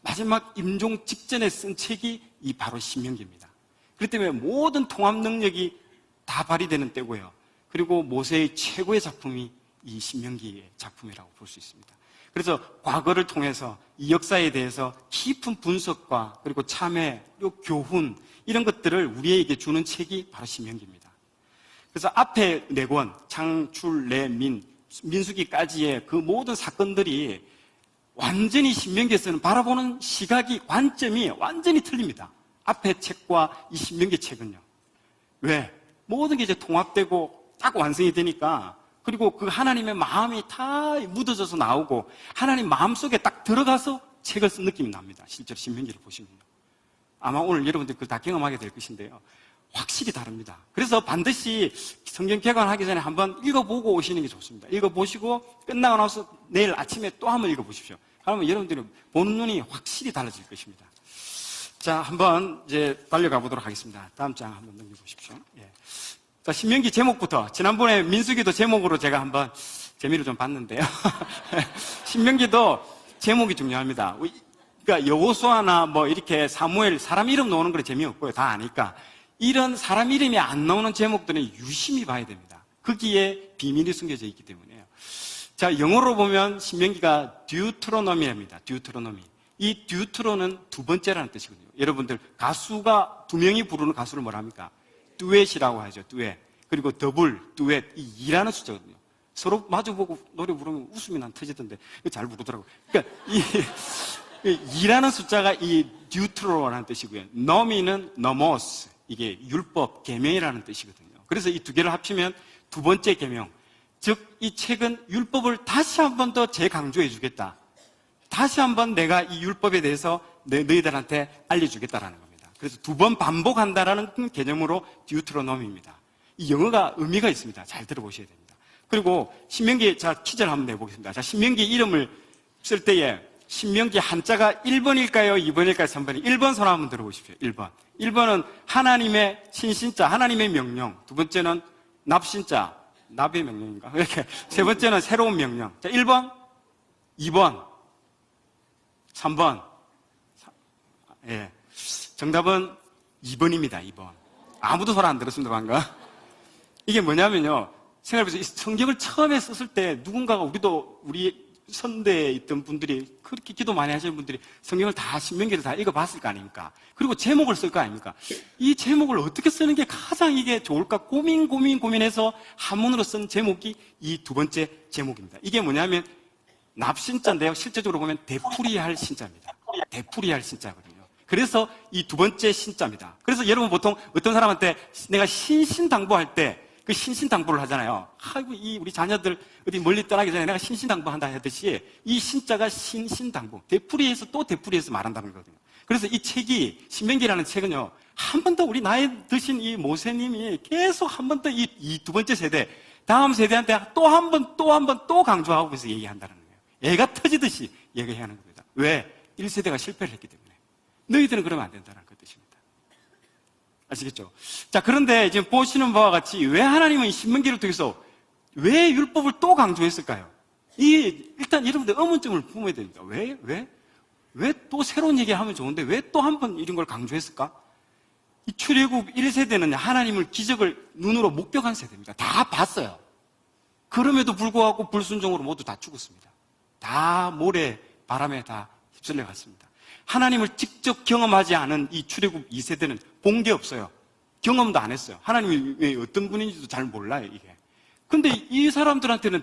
[SPEAKER 4] 마지막 임종 직전에 쓴 책이 이 바로 신명기입니다. 그렇기 때문에 모든 통합 능력이 다 발휘되는 때고요. 그리고 모세의 최고의 작품이 이 신명기의 작품이라고 볼 수 있습니다. 그래서 과거를 통해서 이 역사에 대해서 깊은 분석과 그리고 참회, 그리고 교훈 이런 것들을 우리에게 주는 책이 바로 신명기입니다. 그래서 앞에 네 권, 창출, 내, 민수기까지의 그 모든 사건들이 완전히 신명기에서는 바라보는 시각이, 관점이 완전히 틀립니다. 앞에 책과 이 신명기 책은요. 왜? 모든 게 이제 통합되고 딱 완성이 되니까, 그리고 그 하나님의 마음이 다 묻어져서 나오고 하나님 마음속에 딱 들어가서 책을 쓴 느낌이 납니다. 실제로 신명기를 보시면. 아마 오늘 여러분들 그걸 다 경험하게 될 것인데요. 확실히 다릅니다. 그래서 반드시 성경 개관하기 전에 한번 읽어보고 오시는 게 좋습니다. 읽어보시고 끝나고 나서 내일 아침에 또 한번 읽어보십시오. 그러면 여러분들이 보는 눈이 확실히 달라질 것입니다. 자, 한번 이제 달려가 보도록 하겠습니다. 다음 장 한번 넘겨보십시오. 예. 자, 신명기 제목부터. 지난번에 민수기도 제목으로 제가 한번 재미를 좀 봤는데요. 신명기도 제목이 중요합니다. 그러니까 여호수아나 뭐 이렇게 사무엘 사람 이름 나오는 건 재미없고요. 다 아니까. 이런 사람 이름이 안 나오는 제목들은 유심히 봐야 됩니다. 거기에 비밀이 숨겨져 있기 때문에요. 자, 영어로 보면 신명기가 듀트로노미입니다. 듀트로노미. 이 듀트로는 두 번째라는 뜻이거든요. 여러분들 가수가 두 명이 부르는 가수를 뭐라 합니까? 듀엣이라고 하죠. 듀엣. 그리고 더블, 듀엣. 이 2라는 숫자거든요. 서로 마주보고 노래 부르면 웃음이 난 터지던데 잘 부르더라고요. 그러니까 이 2라는 숫자가 이 듀트로라는 뜻이고요. 너미는 너모스. 이게 율법, 계명이라는 뜻이거든요. 그래서 이 두 개를 합치면 두 번째 계명. 즉, 이 책은 율법을 다시 한 번 더 재강조해 주겠다. 다시 한 번 내가 이 율법에 대해서 너희들한테 알려주겠다라는 겁니다. 그래서 두 번 반복한다라는 개념으로 듀트로노미입니다. 이 영어가 의미가 있습니다. 잘 들어보셔야 됩니다. 그리고 신명기, 자, 퀴즈를 한번 내보겠습니다. 자, 신명기 이름을 쓸 때에 신명기 한자가 1번일까요? 2번일까요? 3번일까요? 1번 손 한번 들어보십시오. 1번. 1번은 하나님의 신신자, 하나님의 명령. 두 번째는 납신자, 납의 명령인가? 이렇게. 세 번째는 새로운 명령. 자, 1번, 2번, 3번. 예. 정답은 2번입니다. 2번. 아무도 손 안 들었습니다, 방금. 이게 뭐냐면요. 생각해보세요. 성경을 처음에 썼을 때 누군가가 우리 선대에 있던 분들이 그렇게 기도 많이 하시는 분들이 성경을 다 신명기를 다 읽어봤을 거 아닙니까? 그리고 제목을 쓸 거 아닙니까? 이 제목을 어떻게 쓰는 게 가장 이게 좋을까 고민해서 한문으로 쓴 제목이 이 두 번째 제목입니다. 이게 뭐냐면 납신자인데요. 실제적으로 보면 되풀이할 신자입니다. 되풀이할 신자거든요. 그래서 이 두 번째 신자입니다. 그래서 여러분 보통 어떤 사람한테 내가 신신당부할 때 그 신신당부를 하잖아요. 아이고, 우리 자녀들 어디 멀리 떠나기 전에 내가 신신당부한다 하듯이 이 신자가 신신당부, 되풀이해서 또 되풀이해서 말한다는 거거든요. 그래서 이 책이, 신명기라는 책은요, 한 번 더 우리 나이 드신 이 모세님이 계속 한 번 더 이 두 번째 세대, 다음 세대한테 또 한 번, 또 한 번 또 강조하고 그래서 얘기한다는 거예요. 애가 터지듯이 얘기하는 겁니다. 왜? 1세대가 실패를 했기 때문에. 너희들은 그러면 안 된다는 그 뜻입니다. 아시겠죠? 자, 그런데 지금 보시는 바와 같이 왜 하나님은 이 신명기를 통해서 왜 율법을 또 강조했을까요? 일단 여러분들 의문점을 품어야 됩니다. 왜 또 새로운 얘기 하면 좋은데 왜 또 한 번 이런 걸 강조했을까? 이 출애굽 1세대는 하나님을 기적을 눈으로 목격한 세대입니다. 다 봤어요. 그럼에도 불구하고 불순종으로 모두 다 죽었습니다. 다 모래, 바람에 다 휩쓸려 갔습니다. 하나님을 직접 경험하지 않은 이 출애굽 2세대는 본 게 없어요. 경험도 안 했어요. 하나님이 왜 어떤 분인지도 잘 몰라요, 이게. 근데 이 사람들한테는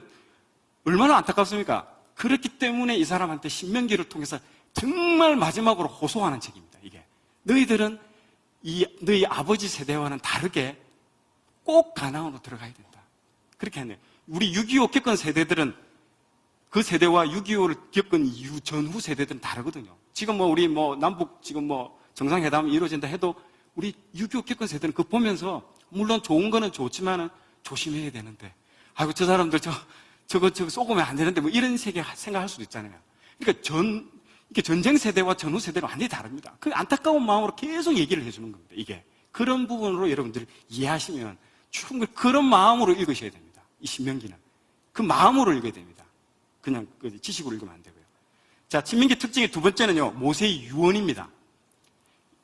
[SPEAKER 4] 얼마나 안타깝습니까? 그렇기 때문에 이 사람한테 신명기를 통해서 정말 마지막으로 호소하는 책입니다, 이게. 너희들은 너희 아버지 세대와는 다르게 꼭 가나안으로 들어가야 된다. 그렇게 하네요. 우리 6.25 겪은 세대들은 그 세대와 6.25를 겪은 이후 전후 세대들은 다르거든요. 지금 우리 남북 지금 정상회담이 이루어진다 해도 우리 6.25 겪은 세대는 그거 보면서 물론 좋은 거는 좋지만은 조심해야 되는데, 아이고, 저 사람들 저거 쏘고면 안 되는데 이런 식의 생각할 수도 있잖아요. 그러니까 이게 전쟁 세대와 전후 세대는 완전히 다릅니다. 그 안타까운 마음으로 계속 얘기를 해주는 겁니다, 이게. 그런 부분으로 여러분들이 이해하시면 충분히 그런 마음으로 읽으셔야 됩니다. 이 신명기는. 그 마음으로 읽어야 됩니다. 그냥 지식으로 읽으면 안 되고요. 자, 신명기 특징의 두 번째는요, 모세의 유언입니다.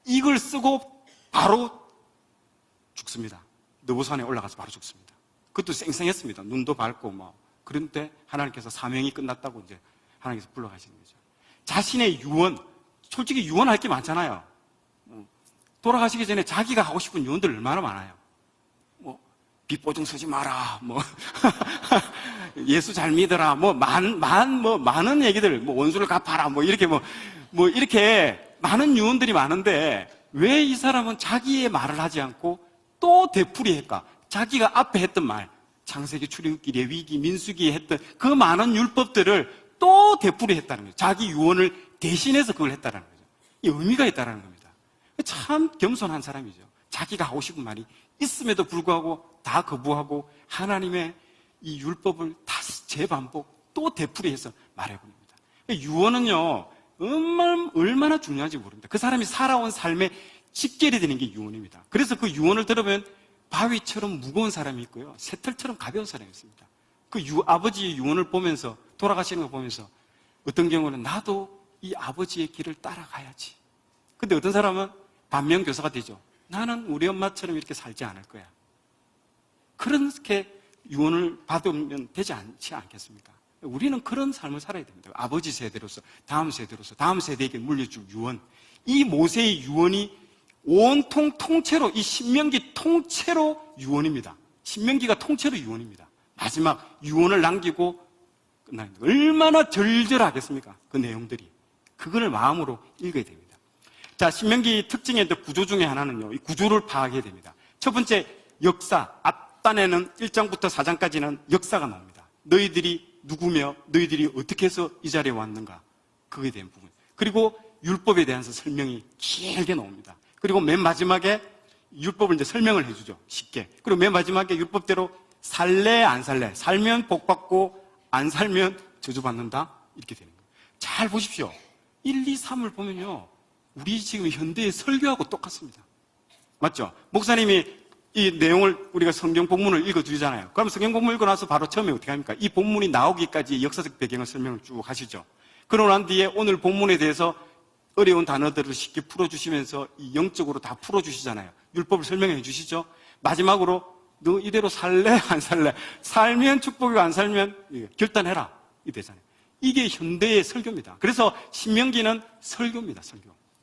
[SPEAKER 4] 이걸 쓰고 바로 죽습니다. 느보산에 올라가서 바로 죽습니다. 그것도 쌩쌩했습니다. 눈도 밝고 그런데 하나님께서 사명이 끝났다고 이제 하나님께서 불러가시는 거죠. 자신의 유언, 솔직히 유언할 게 많잖아요. 돌아가시기 전에 자기가 하고 싶은 유언들 얼마나 많아요. 빚보증 쓰지 마라, 예수 잘 믿어라, 많은 얘기들, 원수를 갚아라, 이렇게 많은 유언들이 많은데, 왜 이 사람은 자기의 말을 하지 않고 또 되풀이할까? 자기가 앞에 했던 말, 창세기, 출애굽기, 레위기, 민수기에 했던 그 많은 율법들을 또 되풀이했다는 거죠. 자기 유언을 대신해서 그걸 했다는 거죠. 이 의미가 있다는 겁니다. 참 겸손한 사람이죠. 자기가 하고 싶은 말이 있음에도 불구하고 다 거부하고 하나님의 이 율법을 다시 재반복 또 되풀이해서 말해봅니다. 유언은요, 얼마나 중요한지 모릅니다. 그 사람이 살아온 삶의 직결이 되는 게 유언입니다. 그래서 그 유언을 들으면 바위처럼 무거운 사람이 있고요, 새털처럼 가벼운 사람이 있습니다. 그 아버지의 유언을 보면서, 돌아가시는 거 보면서 어떤 경우는 나도 이 아버지의 길을 따라가야지. 근데 어떤 사람은 반면교사가 되죠. 나는 우리 엄마처럼 이렇게 살지 않을 거야. 그렇게 유언을 받으면 되지 않지 않겠습니까? 우리는 그런 삶을 살아야 됩니다. 아버지 세대로서, 다음 세대로서, 다음 세대에게 물려줄 유언. 이 모세의 유언이 온통 통째로, 이 신명기 통째로 유언입니다. 신명기가 통째로 유언입니다. 마지막 유언을 남기고 끝나는 거예요. 얼마나 절절하겠습니까? 그 내용들이. 그걸 마음으로 읽어야 됩니다. 자, 신명기 특징의 구조 중에 하나는요, 이 구조를 파악해야 됩니다. 첫 번째, 역사. 앞단에는 1장부터 4장까지는 역사가 나옵니다. 너희들이 누구며 너희들이 어떻게 해서 이 자리에 왔는가, 그거에 대한 부분. 그리고 율법에 대해서 설명이 길게 나옵니다. 그리고 맨 마지막에 율법을 이제 설명을 해주죠, 쉽게. 그리고 맨 마지막에 율법대로 살래 안 살래, 살면 복 받고 안 살면 저주받는다, 이렇게 되는 거예요. 잘 보십시오. 1, 2, 3을 보면요, 우리 지금 현대의 설교하고 똑같습니다. 맞죠? 목사님이 이 내용을, 우리가 성경 본문을 읽어주잖아요. 그럼 성경 본문 읽고 나서 바로 처음에 어떻게 합니까? 이 본문이 나오기까지 역사적 배경을 설명을 쭉 하시죠. 그러고 난 뒤에 오늘 본문에 대해서 어려운 단어들을 쉽게 풀어주시면서 이 영적으로 다 풀어주시잖아요. 율법을 설명해 주시죠. 마지막으로 너 이대로 살래 안 살래, 살면 축복이고 안 살면 결단해라, 이 되잖아요. 이게 현대의 설교입니다. 그래서 신명기는 설교입니다.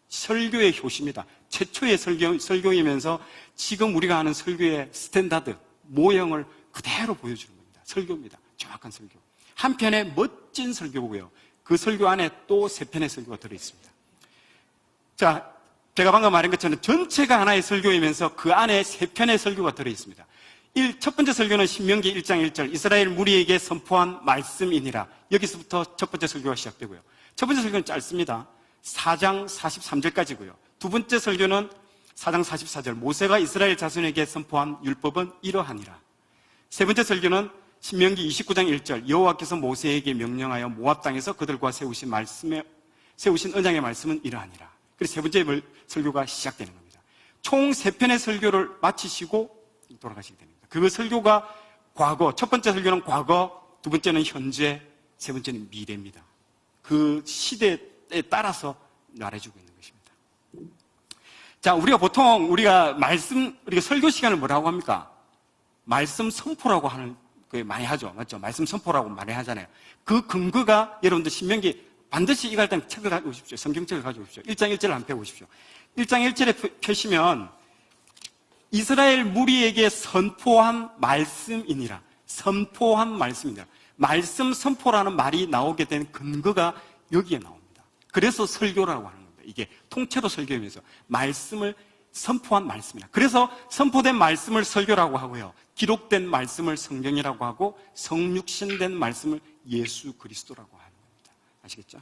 [SPEAKER 4] 설교의 효시입니다. 최초의 설교이면서 지금 우리가 하는 설교의 스탠다드, 모형을 그대로 보여주는 겁니다. 설교입니다. 정확한 설교. 한편의 멋진 설교고요, 그 설교 안에 또 3편의 설교가 들어있습니다. 자, 제가 방금 말한 것처럼 전체가 하나의 설교이면서 그 안에 3편의 설교가 들어있습니다. 첫 번째 설교는 신명기 1장 1절 이스라엘 무리에게 선포한 말씀이니라. 여기서부터 첫 번째 설교가 시작되고요. 첫 번째 설교는 짧습니다. 4장 43절까지고요. 두 번째 설교는 4장 44절 모세가 이스라엘 자손에게 선포한 율법은 이러하니라. 세 번째 설교는 신명기 29장 1절 여호와께서 모세에게 명령하여 모압 땅에서 그들과 세우신 언약의 말씀은 이러하니라. 그래서 세 번째 설교가 시작되는 겁니다. 총 3편의 설교를 마치시고 돌아가시게 됩니다. 그 설교가 과거, 첫 번째 설교는 과거, 두 번째는 현재, 세 번째는 미래입니다. 그 시대에 따라서 말해주고 있는 것입니다. 자, 우리가 보통 우리가 설교 시간을 뭐라고 합니까? 말씀 선포라고 하는 거 많이 하죠. 맞죠? 말씀 선포라고 많이 하잖아요. 그 근거가 여러분들 신명기 반드시 이거 할 때는 책을 가지고 오십시오. 성경책을 가지고 오십시오. 1장 1절을 한번 펴보십시오. 1장 1절에 펴시면 이스라엘 무리에게 선포한 말씀이니라. 선포한 말씀이니라. 말씀 선포라는 말이 나오게 된 근거가 여기에 나옵니다. 그래서 설교라고 하는 겁니다. 이게 통째로 설교이면서 말씀을 선포한 말씀이라. 그래서 선포된 말씀을 설교라고 하고요. 기록된 말씀을 성경이라고 하고 성육신된 말씀을 예수 그리스도라고 하는 겁니다. 아시겠죠?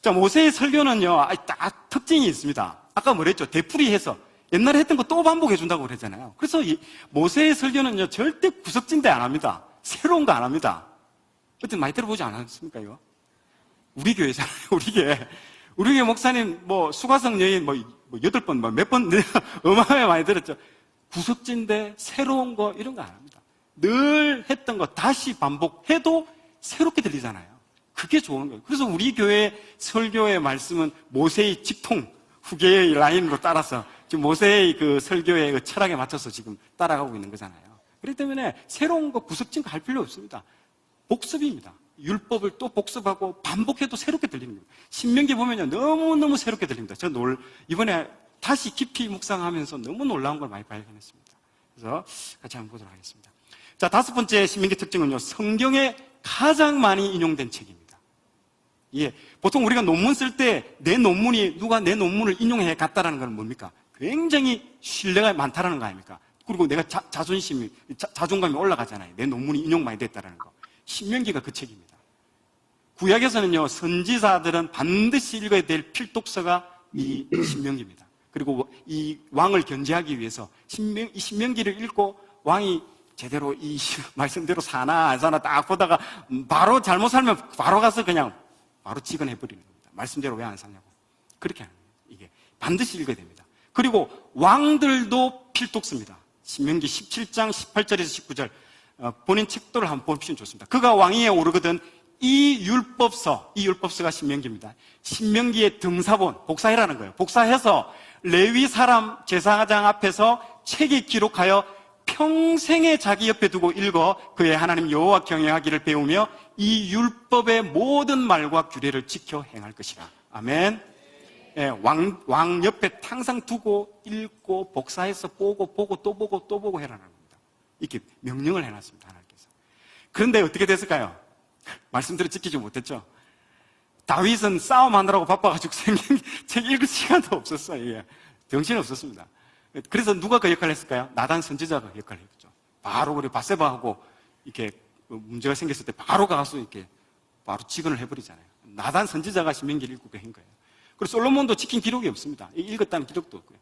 [SPEAKER 4] 자, 모세의 설교는요, 딱 특징이 있습니다. 아까 뭐랬죠? 되풀이해서 옛날에 했던 거 또 반복해 준다고 그랬잖아요. 그래서 이 모세의 설교는요, 절대 구석진대 안 합니다. 새로운 거 안 합니다. 그때 많이 들어보지 않았습니까, 이거? 우리 교회잖아요, 우리 교회 목사님, 수가성 여인, 8번, 몇 번, 어마어마하게 많이 들었죠. 구석진대, 새로운 거, 이런 거 안 합니다. 늘 했던 거 다시 반복해도 새롭게 들리잖아요. 그게 좋은 거예요. 그래서 우리 교회 설교의 말씀은 모세의 직통, 후계의 라인으로 따라서 지금 모세의 그 설교의 그 철학에 맞춰서 지금 따라가고 있는 거잖아요. 그렇기 때문에 새로운 거 구석진 거 할 필요 없습니다. 복습입니다. 율법을 또 복습하고 반복해도 새롭게 들리는 겁니다. 신명기 보면요, 너무너무 새롭게 들립니다. 이번에 다시 깊이 묵상하면서 너무 놀라운 걸 많이 발견했습니다. 그래서 같이 한번 보도록 하겠습니다. 자, 5번째 신명기 특징은요, 성경에 가장 많이 인용된 책입니다. 예, 보통 우리가 논문 쓸 때 누가 내 논문을 인용해 갔다라는 건 뭡니까? 굉장히 신뢰가 많다라는 거 아닙니까? 그리고 내가 자존감이 올라가잖아요. 내 논문이 인용 많이 됐다라는 거. 신명기가 그 책입니다. 구약에서는요, 선지자들은 반드시 읽어야 될 필독서가 이 신명기입니다. 그리고 이 왕을 견제하기 위해서 이 신명기를 읽고 왕이 제대로 이 말씀대로 사나 안 사나 딱 보다가 바로 잘못 살면 바로 가서 그냥 바로 직언해버리는 겁니다. 말씀대로 왜 안 사냐고. 그렇게 하는 거예요. 이게 반드시 읽어야 됩니다. 그리고 왕들도 필독서입니다. 신명기 17장 18절에서 19절 본인 책도를 한번 보시면 좋습니다. 그가 왕위에 오르거든 이 율법서가 신명기입니다. 신명기의 등사본, 복사해라는 거예요. 복사해서 레위 사람 제사장 앞에서 책에 기록하여 평생에 자기 옆에 두고 읽어 그의 하나님 여호와 경외하기를 배우며 이 율법의 모든 말과 규례를 지켜 행할 것이라. 아멘. 예, 왕 옆에 항상 두고 읽고 복사해서 보고 또 보고 해라는 겁니다. 이렇게 명령을 해놨습니다, 하나님께서. 그런데 어떻게 됐을까요? 말씀대로 지키지 못했죠. 다윗은 싸움하느라고 바빠가지고 책 읽을 시간도 없었어요. 예. 정신이 없었습니다. 그래서 누가 그 역할을 했을까요? 나단 선지자가 그 역할을 했죠. 바로 우리 바세바하고 이렇게 문제가 생겼을 때 바로 가서 이렇게 바로 직언을 해버리잖아요. 나단 선지자가 신명기를 읽고 한 거예요. 그리고 솔로몬도 지킨 기록이 없습니다. 읽었다는 기록도 없고요.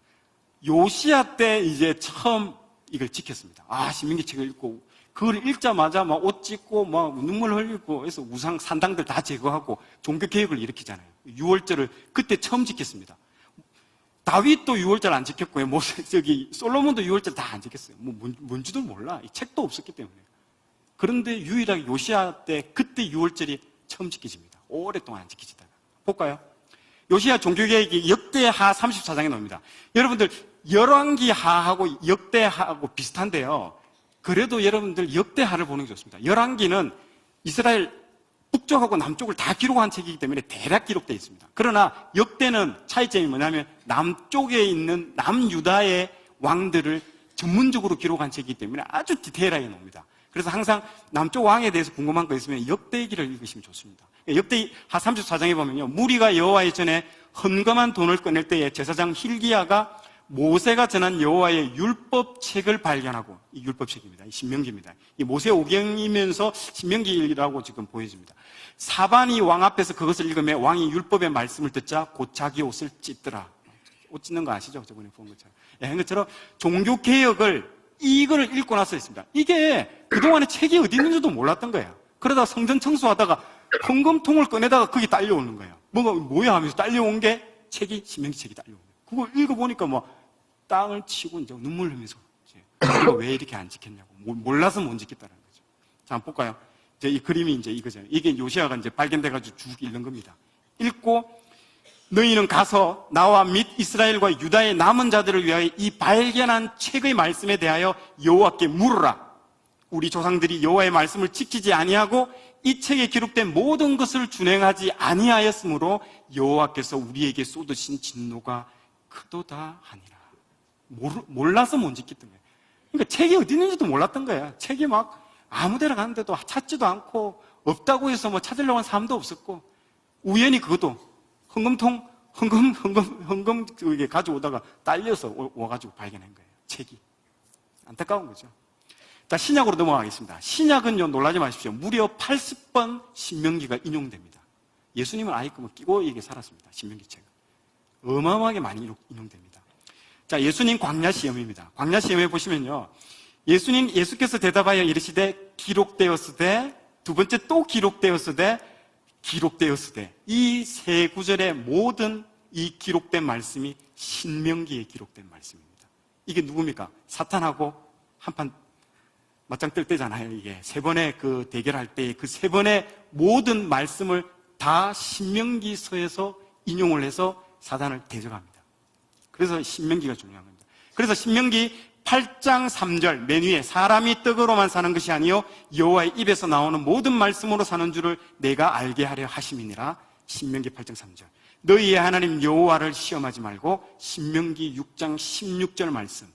[SPEAKER 4] 요시야 때 이제 처음 이걸 지켰습니다. 신명기 책을 읽고 그걸 읽자마자 막 옷 찢고 막 눈물 흘리고 해서 우상 산당들 다 제거하고 종교 개혁을 일으키잖아요. 유월절을 그때 처음 지켰습니다. 다윗도 유월절 안 지켰고요. 솔로몬도 유월절 다 안 지켰어요. 뭔지도 몰라. 이 책도 없었기 때문에. 그런데 유일하게 요시야 때 그때 유월절이 처음 지켜집니다. 오랫동안 안 지켜지다가. 볼까요? 요시야 종교개혁이 역대하 34장에 나옵니다. 여러분들 열왕기하하고 역대하하고 비슷한데요. 그래도 여러분들 역대하를 보는 게 좋습니다. 열왕기는 이스라엘 북쪽하고 남쪽을 다 기록한 책이기 때문에 대략 기록되어 있습니다. 그러나 역대는 차이점이 뭐냐면 남쪽에 있는 남유다의 왕들을 전문적으로 기록한 책이기 때문에 아주 디테일하게 나옵니다. 그래서 항상 남쪽 왕에 대해서 궁금한 거 있으면 역대기를 읽으시면 좋습니다. 역대하 34장에 보면요, 무리가 여호와의 전에 헌금한 돈을 꺼낼 때에 제사장 힐기야가 모세가 전한 여호와의 율법책을 발견하고, 이 율법책입니다. 이 신명기입니다. 이 모세오경이면서 신명기라고 지금 보여집니다. 사반이 왕 앞에서 그것을 읽으며 왕이 율법의 말씀을 듣자 곧 자기 옷을 찢더라. 옷 찢는 거 아시죠? 저번에 본 것처럼. 예, 것처럼 종교개혁을 이걸 읽고 나서 했습니다. 이게 그동안에 책이 어디 있는지도 몰랐던 거예요. 그러다가 성전 청소하다가 헌금통을 꺼내다가 거기 딸려오는 거예요. 뭐야 하면서 딸려온 게 책이 신명기 책이 딸려온 거예요. 그걸 읽어보니까 뭐 땅을 치고 이제 눈물 흘리면서 이거 왜 이렇게 안 지켰냐고, 몰라서 못 지켰다는 거죠. 자, 한번 볼까요? 이제 이 그림이 이제 이거죠. 이게 요시야가 이제 발견돼가지고 쭉 읽는 겁니다. 읽고 너희는 가서 나와 및 이스라엘과 유다의 남은 자들을 위하여 이 발견한 책의 말씀에 대하여 여호와께 물으라. 우리 조상들이 여호와의 말씀을 지키지 아니하고 이 책에 기록된 모든 것을 준행하지 아니하였으므로 여호와께서 우리에게 쏟으신 진노가 크도다 하니라. 몰라서 못 지켰던 거예요. 그러니까 책이 어디 있는지도 몰랐던 거예요. 책이 막 아무데나 가는데도 찾지도 않고, 없다고 해서 뭐 찾으려고 하는 사람도 없었고, 우연히 그것도 헌금 그게 가져오다가 딸려서 와가지고 발견한 거예요. 책이. 안타까운 거죠. 자, 신약으로 넘어가겠습니다. 신약은요, 놀라지 마십시오. 무려 80번 신명기가 인용됩니다. 예수님은 아예 그만 끼고 이게 살았습니다. 신명기 책은. 어마어마하게 많이 인용됩니다. 자, 예수님 광야 시험입니다. 광야 시험에 보시면요, 예수께서 대답하여 이르시되 기록되었으되, 두 번째 또 기록되었으되, 이 세 구절의 모든 이 기록된 말씀이 신명기에 기록된 말씀입니다. 이게 누굽니까? 사탄하고 한판 맞짱 뜰 때잖아요. 이게 세 번의 그 대결할 때 그 세 번의 모든 말씀을 다 신명기서에서 인용을 해서 사단을 대적합니다. 그래서 신명기가 중요한 겁니다. 그래서 신명기 8장 3절 맨 위에 사람이 떡으로만 사는 것이 아니요 여호와의 입에서 나오는 모든 말씀으로 사는 줄을 내가 알게 하려 하심이니라. 신명기 8장 3절. 너희의 하나님 여호와를 시험하지 말고, 신명기 6장 16절 말씀.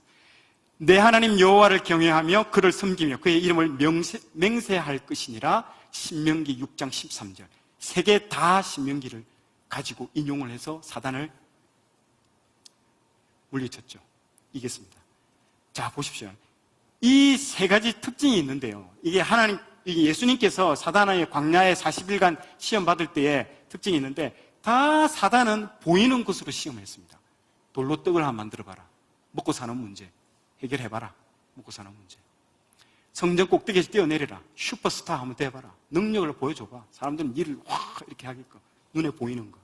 [SPEAKER 4] 내 하나님 여호와를 경외하며 그를 섬기며 그의 이름을 맹세할 것이니라. 신명기 6장 13절. 세 개 다 신명기를 가지고 인용을 해서 사단을 물리쳤죠. 이겼습니다. 자, 보십시오. 이 세 가지 특징이 있는데요. 이게 예수님께서 사단의 광야에 40일간 시험 받을 때에 특징이 있는데, 다 사단은 보이는 것으로 시험했습니다. 돌로 떡을 한번 만들어봐라. 먹고 사는 문제. 해결해봐라. 먹고 사는 문제. 성전 꼭대기에서 뛰어내려라. 슈퍼스타 한번 돼봐라. 능력을 보여줘봐. 사람들은 일을 확 이렇게 하게끔. 눈에 보이는 거.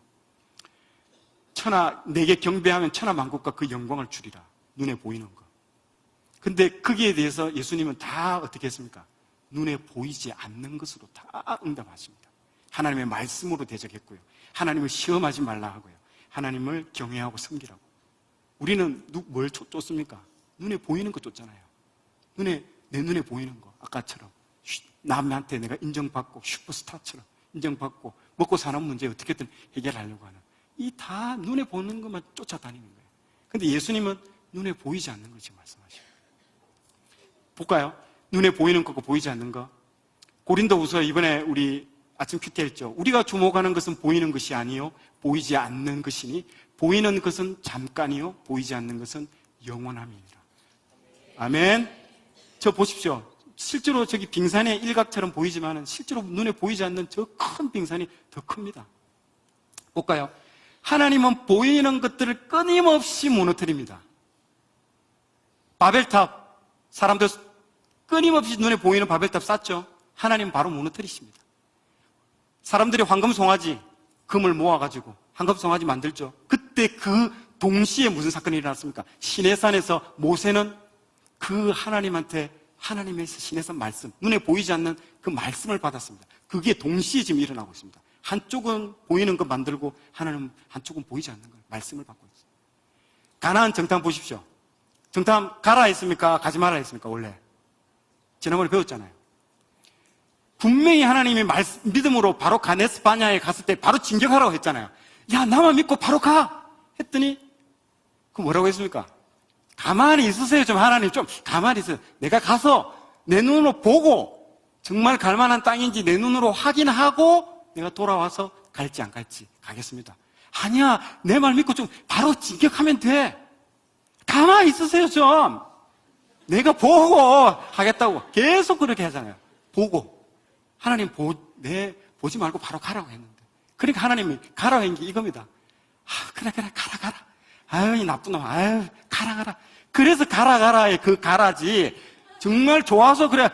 [SPEAKER 4] 내게 경배하면 천하만국과 그 영광을 주리라. 눈에 보이는 거. 근데 거기에 대해서 예수님은 다 어떻게 했습니까? 눈에 보이지 않는 것으로 다 응답하십니다. 하나님의 말씀으로 대적했고요. 하나님을 시험하지 말라 하고요. 하나님을 경외하고 섬기라고. 우리는 뭘 쫓습니까? 눈에 보이는 거 쫓잖아요. 내 눈에 보이는 거. 아까처럼 남한테 내가 인정받고 슈퍼스타처럼 인정받고 먹고 사는 문제 어떻게든 해결하려고 하는, 이 다 눈에 보이는 것만 쫓아다니는 거예요. 근데 예수님은 눈에 보이지 않는 걸 지금 말씀하시고. 볼까요? 눈에 보이는 거고 보이지 않는 거. 고린도후서 이번에 우리 아침 큐티 했죠. 우리가 주목하는 것은 보이는 것이 아니요 보이지 않는 것이니, 보이는 것은 잠깐이요 보이지 않는 것은 영원함이니라. 아멘. 저 보십시오. 실제로 저기 빙산의 일각처럼 보이지만 실제로 눈에 보이지 않는 저 큰 빙산이 더 큽니다. 볼까요? 하나님은 보이는 것들을 끊임없이 무너뜨립니다. 바벨탑, 사람들 끊임없이 눈에 보이는 바벨탑 쌓죠? 하나님 바로 무너뜨리십니다. 사람들이 황금송아지, 금을 모아가지고 황금송아지 만들죠. 그때 그 동시에 무슨 사건이 일어났습니까? 시내산에서 모세는 그 하나님에서 시내산 말씀, 눈에 보이지 않는 그 말씀을 받았습니다. 그게 동시에 지금 일어나고 있습니다. 한쪽은 보이는 거 만들고 하나님 한쪽은 보이지 않는 걸 말씀을 받고 있어요. 가나안 정탐 보십시오. 정탐 가라 했습니까? 가지 마라 했습니까? 원래 지난번에 배웠잖아요. 분명히 하나님이 믿음으로 바로 가네스 바냐에 갔을 때 바로 진격하라고 했잖아요. 야, 나만 믿고 바로 가! 했더니 그 뭐라고 했습니까? 가만히 있으세요. 좀 하나님 좀 가만히 있어요. 내가 가서 내 눈으로 보고 정말 갈 만한 땅인지 내 눈으로 확인하고 내가 돌아와서 갈지 안 갈지 가겠습니다. 아니야, 내 말 믿고 좀 바로 진격하면 돼. 가만히 있으세요, 좀. 내가 보고 하겠다고. 계속 그렇게 하잖아요. 보고. 하나님 보지 말고 바로 가라고 했는데. 그러니까 하나님이 가라고 한 게 이겁니다. 그래, 가라. 아유, 이 나쁜 놈. 아유, 가라. 그래서 가라의 그 가라지. 정말 좋아서 그래.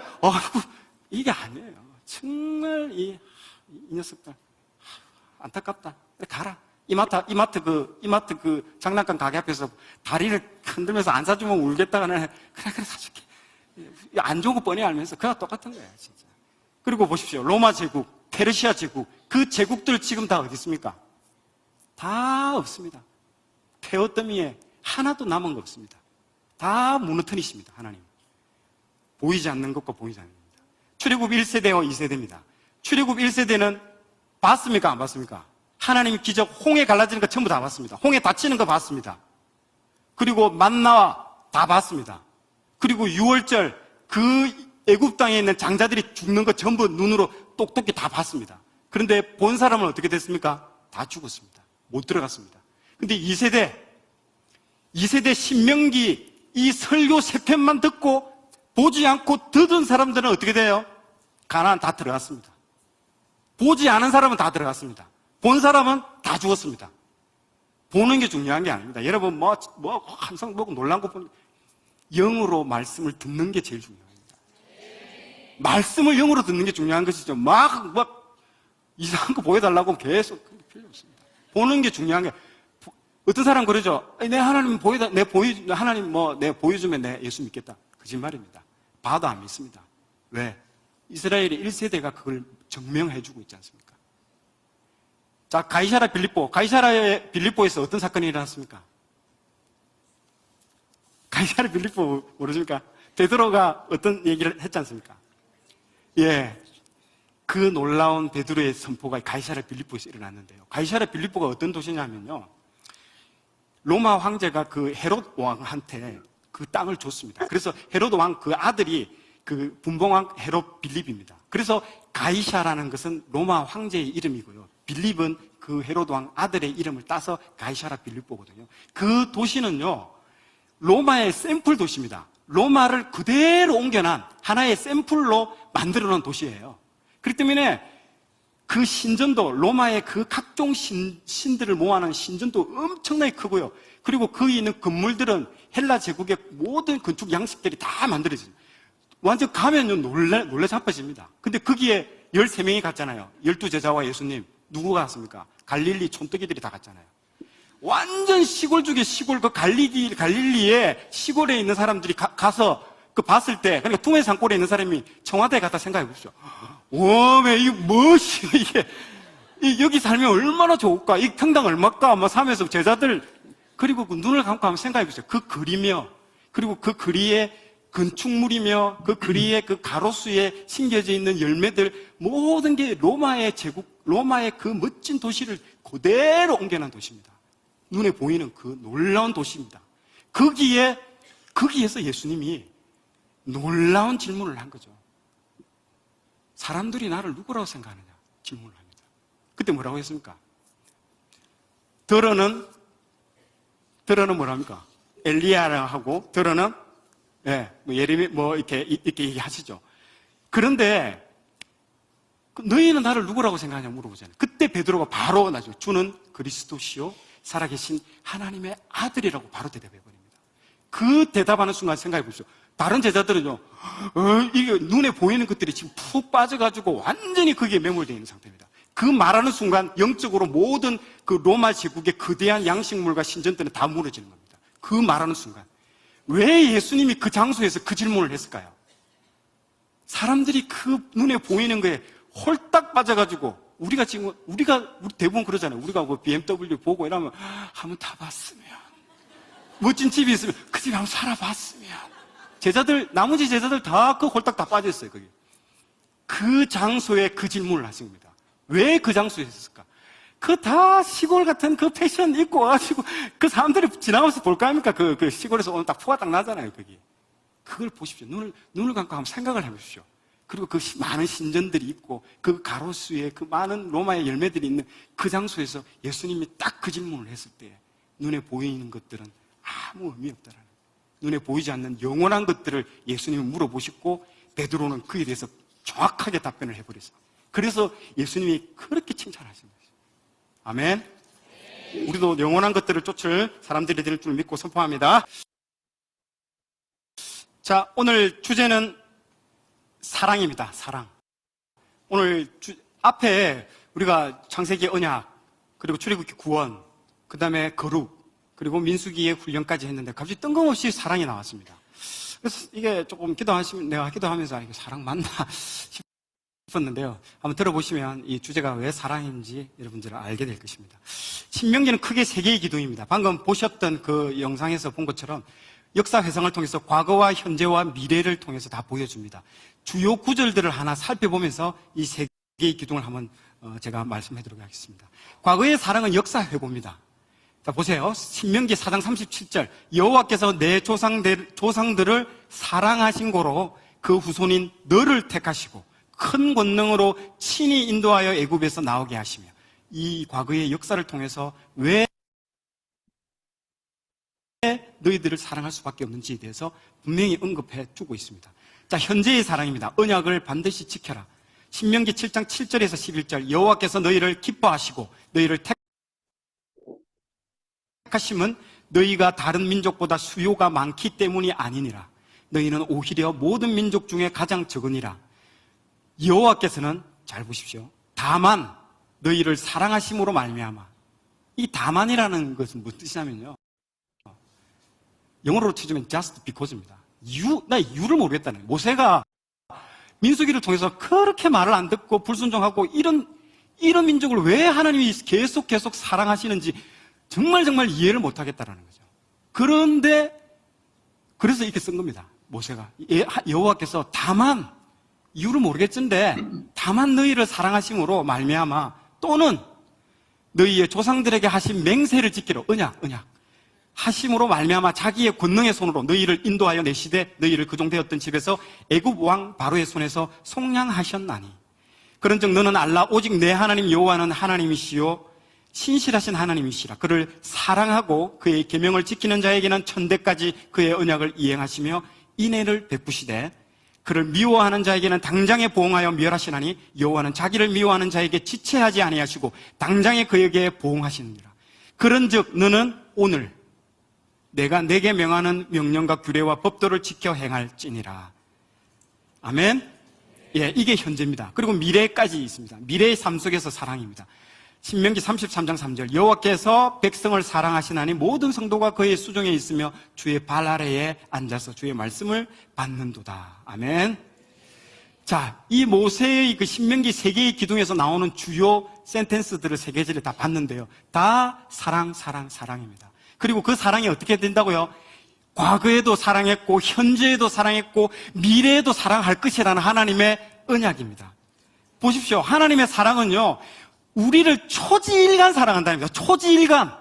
[SPEAKER 4] 이게 아니에요. 정말 이 녀석들. 안타깝다. 그래, 가라. 이마트 그 장난감 가게 앞에서 다리를 흔들면서 안 사주면 울겠다가 그래, 사줄게. 안 좋은 거 뻔히 알면서 그가 똑같은 거예요, 진짜. 그리고 보십시오. 로마 제국, 페르시아 제국, 그 제국들 지금 다 어디 있습니까? 다 없습니다. 폐허더미에 하나도 남은 거 없습니다. 다 무너뜨리십니다, 하나님. 보이지 않는 것과 보이지 않는 겁니다. 출애굽 1세대와 2세대입니다. 출애굽 1세대는 봤습니까? 안 봤습니까? 하나님 기적, 홍해 갈라지는 거 전부 다 봤습니다. 홍해 닫히는 거 봤습니다. 그리고 만나와 다 봤습니다. 그리고 6월절 그 애굽 땅에 있는 장자들이 죽는 거 전부 눈으로 똑똑히 다 봤습니다. 그런데 본 사람은 어떻게 됐습니까? 다 죽었습니다. 못 들어갔습니다. 근데 2세대 신명기 이 설교 3편만 듣고 보지 않고 듣은 사람들은 어떻게 돼요? 가나안 다 들어갔습니다. 보지 않은 사람은 다 들어갔습니다. 본 사람은 다 죽었습니다. 보는 게 중요한 게 아닙니다. 여러분, 항상 보고 놀란 거 보면 영으로 말씀을 듣는 게 제일 중요합니다. 말씀을 영으로 듣는 게 중요한 것이죠. 막 이상한 거 보여달라고 하면 계속 필요 없습니다. 보는 게 중요한 게, 어떤 사람 그러죠. 내 하나님 하나님 내 보여주면 내 예수 믿겠다. 거짓말입니다. 봐도 안 믿습니다. 왜? 이스라엘의 1세대가 그걸 증명해주고 있지 않습니까? 자, 가이사라 빌립보에서 어떤 사건이 일어났습니까? 가이사라 빌립보 모르십니까? 베드로가 어떤 얘기를 했지 않습니까? 예. 그 놀라운 베드로의 선포가 가이사라 빌립보에서 일어났는데요. 가이사라 빌립보가 어떤 도시냐면요. 로마 황제가 그 헤롯 왕한테 그 땅을 줬습니다. 그래서 헤롯 왕 그 아들이 그 분봉왕 헤롯 빌립입니다. 그래서 가이샤라는 것은 로마 황제의 이름이고요. 빌립은 그 헤롯 왕 아들의 이름을 따서 가이샤라 빌립보거든요. 그 도시는요, 로마의 샘플 도시입니다. 로마를 그대로 옮겨난 하나의 샘플로 만들어 놓은 도시예요. 그렇기 때문에 그 신전도, 로마의 그 각종 신들을 모아놓은 신전도 엄청나게 크고요. 그리고 거기 있는 건물들은 헬라 제국의 모든 건축 양식들이 다 만들어집니다. 완전 가면요, 놀래 자빠집니다. 근데 거기에 13명이 갔잖아요. 12제자와 예수님. 누구가 갔습니까? 갈릴리 촌뜨기들이 다 갔잖아요. 완전 시골 중에 시골, 그 갈릴리의 시골에 있는 사람들이 가서 그 봤을 때, 그러니까 투메 산골에 있는 사람이 청와대에 갔다 생각해 보십시오. 와, 이게 무엇이, 여기 살면 얼마나 좋을까? 이 평당 얼마까? 사면서 제자들, 그리고 그 눈을 감고 한번 생각해 보세요. 그 그리며, 그리고 그 그리에 건축물이며, 그 그리에 그 가로수에 심겨져 있는 열매들, 모든 게 로마의 제국, 로마의 그 멋진 도시를 그대로 옮겨놓은 도시입니다. 눈에 보이는 그 놀라운 도시입니다. 거기에서 예수님이 놀라운 질문을 한 거죠. 사람들이 나를 누구라고 생각하느냐? 질문을 합니다. 그때 뭐라고 했습니까? 더러는 뭐랍니까? 엘리야라고 하고, 더러는, 예레미, 이렇게 얘기하시죠. 그런데, 너희는 나를 누구라고 생각하냐 물어보잖아요. 그때 베드로가 바로 나죠. 주는 그리스도시요 살아계신 하나님의 아들이라고 바로 대답해 버립니다. 그 대답하는 순간 생각해 보십시오. 다른 제자들은요, 이게 눈에 보이는 것들이 지금 푹 빠져가지고 완전히 거기에 매몰되어 있는 상태입니다. 그 말하는 순간 영적으로 모든 그 로마 제국의 거대한 양식물과 신전들은 다 무너지는 겁니다. 그 말하는 순간. 왜 예수님이 그 장소에서 그 질문을 했을까요? 사람들이 그 눈에 보이는 거에 홀딱 빠져가지고, 우리 대부분 그러잖아요. 우리가 뭐 BMW 보고 이러면, 한번 타봤으면. 멋진 집이 있으면, 그 집에 한번 살아봤으면. 나머지 제자들 다 그 홀딱 다 빠져있어요, 거기. 그 장소에 그 질문을 하신 겁니다. 왜 그 장소에 있었을까? 그 다 시골 같은 그 패션 입고 와가지고, 그 사람들이 지나가면서 볼까 합니까? 그 시골에서 오늘 딱 포가 딱 나잖아요, 거기. 그걸 보십시오. 눈을 감고 한번 생각을 해보십시오. 그리고 그 많은 신전들이 있고 그 가로수에 그 많은 로마의 열매들이 있는 그 장소에서 예수님이 딱 그 질문을 했을 때 눈에 보이는 것들은 아무 의미 없다라는 거예요. 눈에 보이지 않는 영원한 것들을 예수님이 물어보셨고 베드로는 그에 대해서 정확하게 답변을 해버렸어요. 그래서 예수님이 그렇게 칭찬하신 거예요. 아멘. 우리도 영원한 것들을 쫓을 사람들이 될 줄 믿고 선포합니다. 자, 오늘 주제는 사랑입니다. 사랑. 오늘 앞에 우리가 창세기 언약, 그리고 출애굽기 구원, 그 다음에 거룩, 그리고 민수기의 훈련까지 했는데 갑자기 뜬금없이 사랑이 나왔습니다. 그래서 이게 조금 내가 기도하면서 이게 사랑 맞나 싶었는데요. 한번 들어보시면 이 주제가 왜 사랑인지 여러분들은 알게 될 것입니다. 신명기는 크게 세 개의 기둥입니다. 방금 보셨던 그 영상에서 본 것처럼 역사 회상을 통해서 과거와 현재와 미래를 통해서 다 보여줍니다. 주요 구절들을 하나 살펴보면서 이 세 개의 기둥을 한번 제가 말씀해드리도록 하겠습니다. 과거의 사랑은 역사 회고입니다. 자, 보세요. 신명기 4장 37절. 여호와께서 내 조상들을 사랑하신 고로 그 후손인 너를 택하시고 큰 권능으로 친히 인도하여 애굽에서 나오게 하시며, 이 과거의 역사를 통해서 왜 너희들을 사랑할 수밖에 없는지에 대해서 분명히 언급해 주고 있습니다. 자, 현재의 사랑입니다. 언약을 반드시 지켜라. 신명기 7장 7절에서 11절. 여호와께서 너희를 기뻐하시고 너희를 택하심은 너희가 다른 민족보다 수요가 많기 때문이 아니니라. 너희는 오히려 모든 민족 중에 가장 적으니라. 여호와께서는, 잘 보십시오, 다만 너희를 사랑하심으로 말미암아. 이 다만이라는 것은 무슨 뜻이냐면요, 영어로 치자면 just because입니다. 나 이유를 모르겠다는 거예요. 모세가 민수기를 통해서 그렇게 말을 안 듣고 불순종하고 이런 민족을 왜 하나님이 계속 사랑하시는지 정말 이해를 못 하겠다라는 거죠. 그런데 그래서 이렇게 쓴 겁니다. 모세가 여호와께서 다만, 이유를 모르겠는데 다만 너희를 사랑하심으로 말미암아, 또는 너희의 조상들에게 하신 맹세를 지키러, 언약 하심으로 말미암아 자기의 권능의 손으로 너희를 인도하여 내시되 너희를 그종되었던 집에서 애굽 왕 바로의 손에서 속량하셨나니, 그런즉 너는 알라 오직 내 하나님 여호와는 하나님이시요 신실하신 하나님이시라. 그를 사랑하고 그의 계명을 지키는 자에게는 천대까지 그의 언약을 이행하시며 인애를 베푸시되 그를 미워하는 자에게는 당장에 보응하여 멸하시나니 여호와는 자기를 미워하는 자에게 지체하지 아니하시고 당장에 그에게 보응하시느니라. 그런즉 너는 오늘 내가 내게 명하는 명령과 규례와 법도를 지켜 행할지니라. 아멘. 예, 이게 현재입니다. 그리고 미래까지 있습니다. 미래의 삶 속에서 사랑입니다. 신명기 33장 3절. 여호와께서 백성을 사랑하시나니 모든 성도가 그의 수종에 있으며 주의 발 아래에 앉아서 주의 말씀을 받는도다. 아멘. 자, 이 모세의 그 신명기 세 개의 기둥에서 나오는 주요 센텐스들을 세 개절에 다 봤는데요. 다 사랑입니다. 그리고 그 사랑이 어떻게 된다고요? 과거에도 사랑했고 현재에도 사랑했고 미래에도 사랑할 것이라는 하나님의 언약입니다. 보십시오. 하나님의 사랑은요, 우리를 초지일간 사랑한다는 겁니다. 초지일간.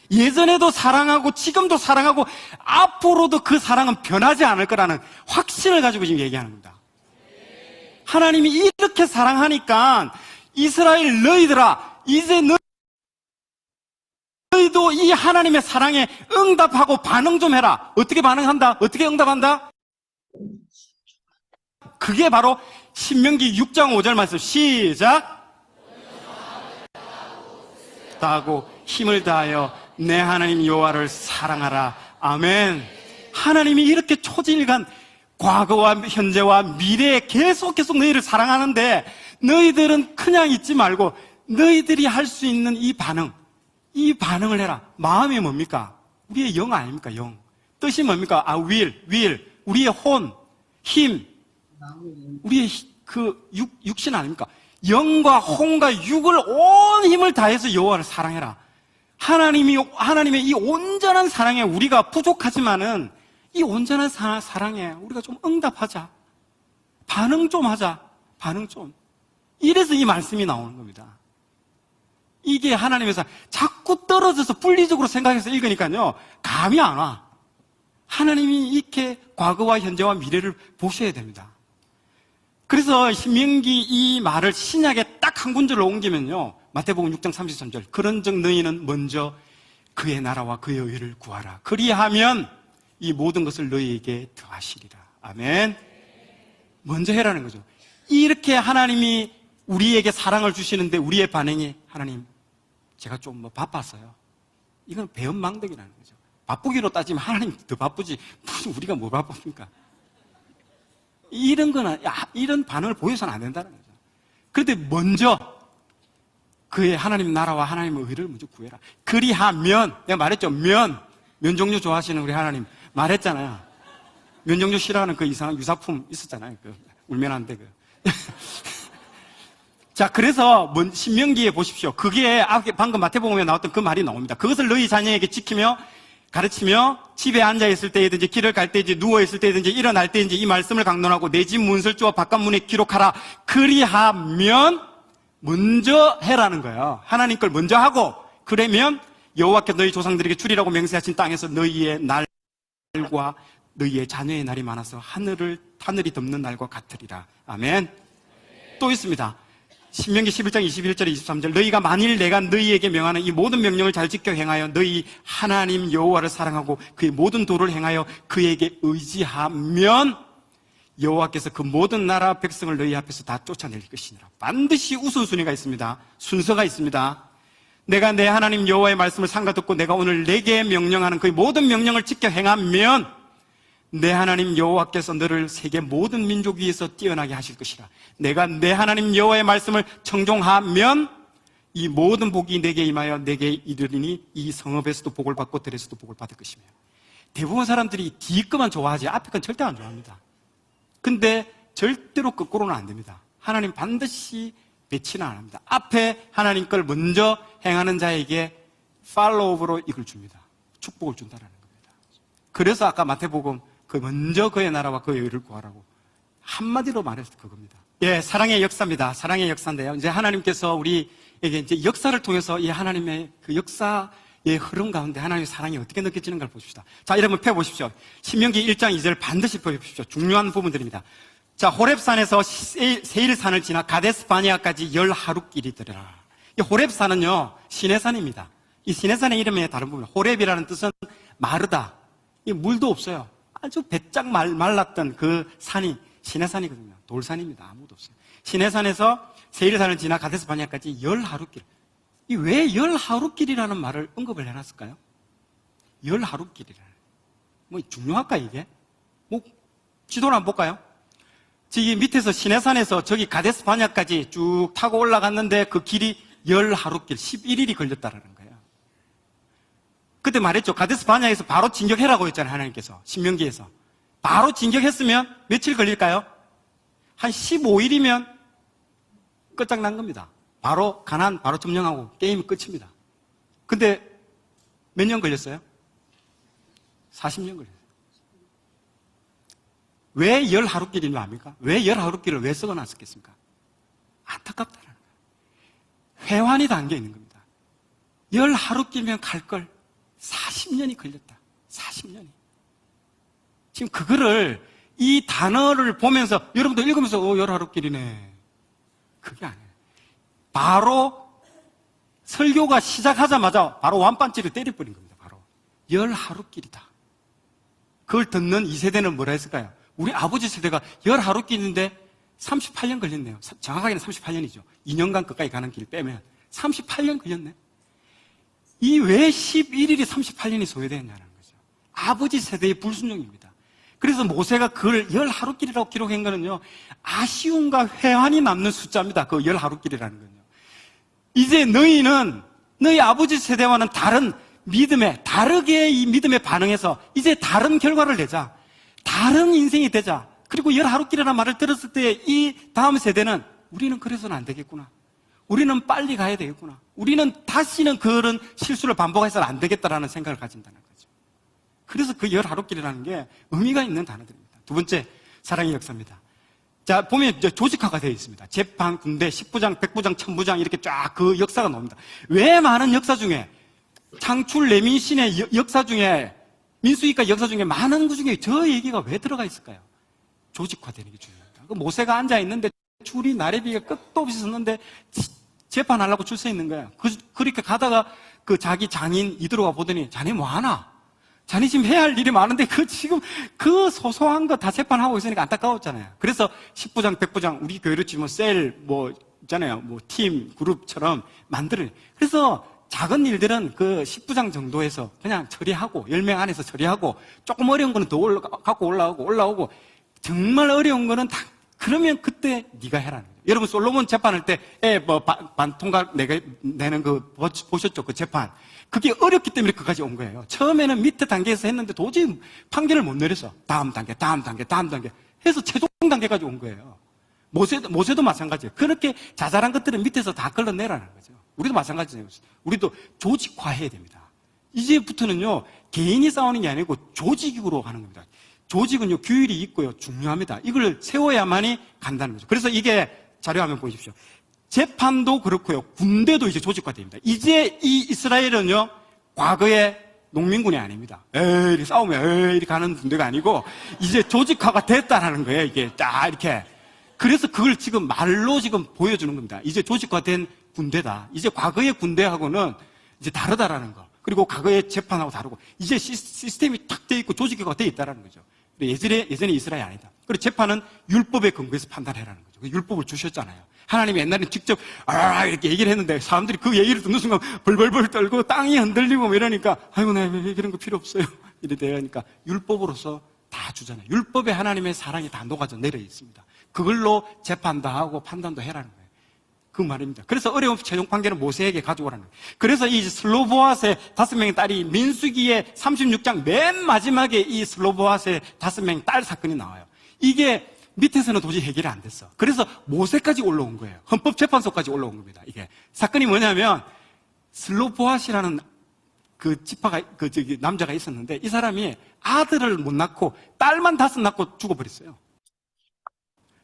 [SPEAKER 4] 예전에도 사랑하고 지금도 사랑하고 앞으로도 그 사랑은 변하지 않을 거라는 확신을 가지고 지금 얘기하는 겁니다. 하나님이 이렇게 사랑하니까 이스라엘 너희들아, 이제 너희도 이 하나님의 사랑에 응답하고 반응 좀 해라. 어떻게 반응한다? 어떻게 응답한다? 그게 바로 신명기 6장 5절 말씀. 시작. 다하고 힘을 다하여 내 하나님 여호와를 사랑하라. 아멘. 하나님이 이렇게 초지일간 과거와 현재와 미래에 계속 너희를 사랑하는데 너희들은 그냥 있지 말고 너희들이 할 수 있는 이 반응을 해라. 마음이 뭡니까? 우리의 영 아닙니까? 영. 뜻이 뭡니까? will. 우리의 혼, 힘. 우리의 그 육신 아닙니까? 영과 혼과 육을 온 힘을 다해서 여호와를 사랑해라. 하나님의 이 온전한 사랑에 우리가 부족하지만은 이 온전한 사랑에 우리가 좀 응답하자. 반응 좀 하자. 반응 좀. 이래서 이 말씀이 나오는 겁니다. 이게 하나님의 사랑. 자꾸 떨어져서 분리적으로 생각해서 읽으니까요, 감이 안 와. 하나님이 이렇게 과거와 현재와 미래를 보셔야 됩니다. 그래서 신명기 이 말을 신약에 딱 한 군절로 옮기면요, 마태복음 6장 33절. 그런즉 너희는 먼저 그의 나라와 그의 의를 구하라. 그리하면 이 모든 것을 너희에게 더하시리라. 아멘. 먼저 해라는 거죠. 이렇게 하나님이 우리에게 사랑을 주시는데 우리의 반응이 하나님 제가 좀 바빴어요. 이건 배은망덕이라는 거죠. 바쁘기로 따지면 하나님 더 바쁘지 무슨 우리가 뭐 바쁩니까? 이런 거는 이런 반응을 보여서는 안 된다는 거죠. 그런데 먼저 그의 하나님 나라와 하나님의 의를 먼저 구해라. 그리하면 내가 말했죠. 면 종류 좋아하시는 우리 하나님 말했잖아요. 면 종류 싫어하는 그 이상한 유사품 있었잖아요. 그 울면한데 그. 자, 그래서 신명기에 보십시오. 그게 방금 마태복음에 나왔던 그 말이 나옵니다. 그것을 너희 자녀에게 지키며 가르치며 집에 앉아있을 때이든지 길을 갈 때든지 누워있을 때든지 일어날 때든지 이 말씀을 강론하고 내 집 문설주와 바깥문에 기록하라. 그리하면 먼저 해라는 거예요. 하나님 걸 먼저 하고 그러면 여호와께서 너희 조상들에게 주리라고 맹세하신 땅에서 너희의 날과 너희의 자녀의 날이 많아서 하늘이 덮는 날과 같으리라. 아멘. 또 있습니다. 신명기 11장 21절 23절 너희가 만일 내가 너희에게 명하는 이 모든 명령을 잘 지켜 행하여 너희 하나님 여호와를 사랑하고 그의 모든 도를 행하여 그에게 의지하면 여호와께서 그 모든 나라 백성을 너희 앞에서 다 쫓아낼 것이니라. 반드시 우선순위가 있습니다. 순서가 있습니다. 내가 내 하나님 여호와의 말씀을 삼가 듣고 내가 오늘 내게 명령하는 그 모든 명령을 지켜 행하면 내 하나님 여호와께서 너를 세계 모든 민족 위에서 뛰어나게 하실 것이라. 내가 내 하나님 여호와의 말씀을 청종하면 이 모든 복이 내게 임하여 내게 이르리니 이 성읍에서도 복을 받고 들에서도 복을 받을 것이며. 대부분 사람들이 뒤 거만 좋아하지 앞에 건 절대 안 좋아합니다. 근데 절대로 거꾸로는 안 됩니다. 하나님 반드시 배치는 안 합니다. 앞에 하나님 걸 먼저 행하는 자에게 팔로우업으로 이걸 줍니다. 축복을 준다라는 겁니다. 그래서 아까 마태복음 그 먼저 그의 나라와 그의 의를 구하라고 한마디로 말해서 그겁니다. 예, 사랑의 역사입니다. 사랑의 역사인데요. 이제 하나님께서 우리에게 이제 역사를 통해서 이 하나님의 그 역사의 흐름 가운데 하나님의 사랑이 어떻게 느껴지는가를 보십시다. 자, 이러면 펴보십시오. 신명기 1장 2절 반드시 펴보십시오. 중요한 부분들입니다. 자, 호렙산에서 세일산을 지나 가데스 바니아까지 10하루길이더라. 이 호렙산은요, 시내산입니다. 이 시내산의 이름의 다른 부분, 호렙이라는 뜻은 마르다. 이 물도 없어요. 아주 배짝 말랐던 그 산이 시내산이거든요. 돌산입니다. 아무도 없어요. 시내산에서 세일산을 지나 가데스 바니아까지 10하루길. 이 왜 10하루길이라는 말을 언급을 해놨을까요? 10하루길이라는. 뭐 중요할까 이게? 뭐 지도를 한번 볼까요? 저기 밑에서 시내산에서 저기 가데스 바니아까지 쭉 타고 올라갔는데 그 길이 10하루길, 11일이 걸렸다라는 거예요. 그때 말했죠. 가데스 바니아에서 바로 진격해라고 했잖아요. 하나님께서 신명기에서. 바로 진격했으면 며칠 걸릴까요? 한 15일이면 끝장난 겁니다. 바로 가나안 바로 점령하고 게임 끝입니다. 근데 몇 년 걸렸어요? 40년 걸렸어요. 왜 10하루길인 줄 압니까? 왜 10하루길을 왜 썩어놨었겠습니까? 안타깝다라는 거예요. 회환이 담겨 있는 겁니다. 10하루길면 갈 걸 40년이 걸렸다. 40년이. 지금 그거를 이 단어를 보면서 여러분도 읽으면서 10하루길이네. 그게 아니에요. 바로 설교가 시작하자마자 바로 완판지를 때려버린 겁니다. 바로 10하루길이다. 그걸 듣는 이 세대는 뭐라 했을까요? 우리 아버지 세대가 10하루길인데 38년 걸렸네요. 정확하게는 38년이죠. 2년간 끝까지 가는 길 빼면 38년 걸렸네. 이 왜 11일이 38년이 소요되었냐는 거죠. 아버지 세대의 불순종입니다. 그래서 모세가 그걸 10하루길이라고 기록한 거는요, 아쉬움과 회한이 남는 숫자입니다. 그 10하루길이라는 건요. 이제 너희는 너희 아버지 세대와는 다른 믿음에, 다르게 이 믿음에 반응해서 이제 다른 결과를 내자. 다른 인생이 되자. 그리고 10하루길이라는 말을 들었을 때 이 다음 세대는 우리는 그래서는 안 되겠구나. 우리는 빨리 가야 되겠구나. 우리는 다시는 그런 실수를 반복해서는 안 되겠다라는 생각을 가진다는 거죠. 그래서 그 10하루길이라는 게 의미가 있는 단어들입니다. 두 번째, 사랑의 역사입니다. 자, 보면 이제 조직화가 되어 있습니다. 재판, 군대, 10부장, 100부장, 1000부장 이렇게 쫙 그 역사가 나옵니다. 왜 많은 역사 중에 창출 레민신의 역사 중에 민수기까 역사 중에 많은 것 중에 저 얘기가 왜 들어가 있을까요? 조직화되는 게 중요합니다. 그 모세가 앉아있는데 줄이 나래비가 끝도 없이 섰는데 재판하려고 줄 서 있는 거예요. 그렇게 가다가 그 자기 장인 이들어가 보더니 자네 뭐하나? 자네 지금 해야 할 일이 많은데 지금 소소한 거 다 재판하고 있으니까 안타까웠잖아요. 그래서 10부장, 100부장, 우리 교회로 치면 셀, 있잖아요. 팀, 그룹처럼 만들어요. 그래서 작은 일들은 그 10부장 정도에서 그냥 처리하고, 10명 안에서 처리하고, 조금 어려운 거는 더 갖고 올라오고, 정말 어려운 거는 다, 그러면 그때 네가 해라는 거예요. 여러분, 솔로몬 재판할 때, 반통각 내는 보셨죠? 그 재판. 그게 어렵기 때문에 그까지 온 거예요. 처음에는 밑에 단계에서 했는데 도저히 판결을 못 내려서 다음 단계 해서 최종 단계까지 온 거예요. 모세도 마찬가지예요. 그렇게 자잘한 것들은 밑에서 다 걸러내라는 거죠. 우리도 마찬가지예요. 우리도 조직화해야 됩니다. 이제부터는요, 개인이 싸우는 게 아니고 조직으로 하는 겁니다. 조직은요, 규율이 있고요, 중요합니다. 이걸 세워야만이 간다는 거죠. 그래서 이게 자료 화면 보십시오. 재판도 그렇고요, 군대도 이제 조직화됩니다. 이제 이 이스라엘은요, 과거에 농민군이 아닙니다. 이렇게 싸우면 이렇게 하는 군대가 아니고 이제 조직화가 됐다라는 거예요. 이게 딱 이렇게. 그래서 그걸 지금 말로 지금 보여주는 겁니다. 이제 조직화된 군대다. 이제 과거의 군대하고는 이제 다르다라는 거. 그리고 과거의 재판하고 다르고 이제 시스템이 탁 돼 있고 조직화가 돼 있다라는 거죠. 예전에 이스라엘 아니다. 그리고 재판은 율법에 근거해서 판단해라는 거죠. 그 율법을 주셨잖아요. 하나님이 옛날에 직접 이렇게 얘기를 했는데 사람들이 그 얘기를 듣는 순간 벌벌벌 떨고 땅이 흔들리고 이러니까 아이고 나 그런 거 필요 없어요. 이래 되니까 율법으로서 다 주잖아요. 율법에 하나님의 사랑이 다 녹아져 내려 있습니다. 그걸로 재판도 하고 판단도 해라는 거예요. 그 말입니다. 그래서 어려운 최종 판결은 모세에게 가져오라는 거예요. 그래서 이 슬로보앗의 5명의 딸이 민수기의 36장 맨 마지막에 이 슬로보앗의 5명의 딸 사건이 나와요. 이게 밑에서는 도저히 해결이 안 됐어. 그래서 모세까지 올라온 거예요. 헌법재판소까지 올라온 겁니다. 이게 사건이 뭐냐면 슬로보앗이라는 남자가 있었는데 이 사람이 아들을 못 낳고 딸만 5 낳고 죽어버렸어요.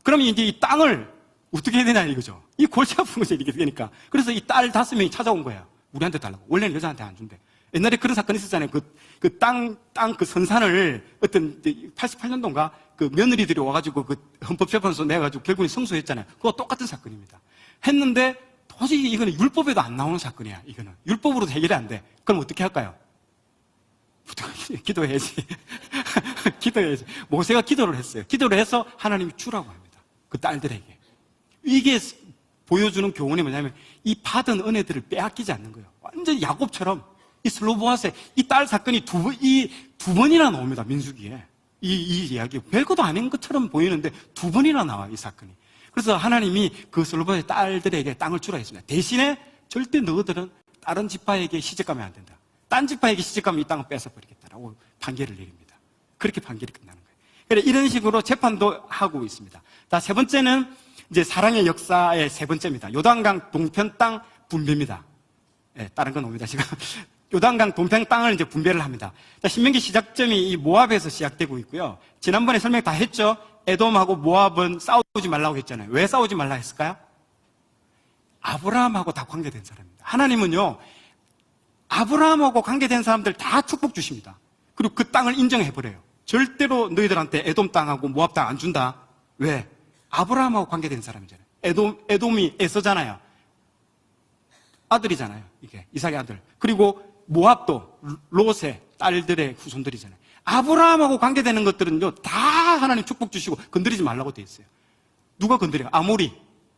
[SPEAKER 4] 그러면 이제 이 땅을 어떻게 해야 되냐 이거죠. 이 골치 아픈 거죠, 이렇게 되니까. 그래서 이 딸 5명이 찾아온 거예요. 우리한테 달라고. 원래는 여자한테 안 준대. 옛날에 그런 사건이 있었잖아요. 그 선산을 어떤 88년도인가 그 며느리들이 와가지고 그 헌법재판소 내가지고 결국에 성소했잖아요. 그거 똑같은 사건입니다. 했는데 도저히 이거는 율법에도 안 나오는 사건이야. 이거는 율법으로도 해결이 안 돼. 그럼 어떻게 할까요? 기도해야지. 기도해야지. 모세가 기도를 했어요. 기도를 해서 하나님이 주라고 합니다. 그 딸들에게. 이게 보여주는 교훈이 뭐냐면 이 받은 은혜들을 빼앗기지 않는 거예요. 완전히 야곱처럼 이 슬로보앗의 이 딸 사건이 두 번이나 나옵니다. 민수기에. 이 이야기. 별것도 아닌 것처럼 보이는데 2번이나 나와, 이 사건이. 그래서 하나님이 그 슬로보앗의 딸들에게 땅을 주라 했습니다. 대신에 절대 너희들은 다른 지파에게 시집가면 안 된다. 딴 지파에게 시집가면 이 땅을 뺏어버리겠다라고 판결을 내립니다. 그렇게 판결이 끝나는 거예요. 그래, 이런 식으로 재판도 하고 있습니다. 자, 3번째는 이제 사랑의 역사의 3번째입니다. 요단강 동편 땅 분배입니다. 다른 건 옵니다. 지금 요단강 동편 땅을 이제 분배를 합니다. 자, 신명기 시작점이 이 모압에서 시작되고 있고요. 지난번에 설명 다 했죠. 에돔하고 모압은 싸우지 말라고 했잖아요. 왜 싸우지 말라 했을까요? 아브라함하고 다 관계된 사람입니다. 하나님은요, 아브라함하고 관계된 사람들 다 축복 주십니다. 그리고 그 땅을 인정해버려요. 절대로 너희들한테 에돔 땅하고 모압 땅 안 준다. 왜? 아브라함하고 관계된 사람이잖아요. 에돔이 에서잖아요. 아들이잖아요. 이게 이삭의 아들. 그리고 모압도 롯의 딸들의 후손들이잖아요. 아브라함하고 관계되는 것들은요, 다 하나님 축복 주시고 건드리지 말라고 돼 있어요. 누가 건드려? 아모리.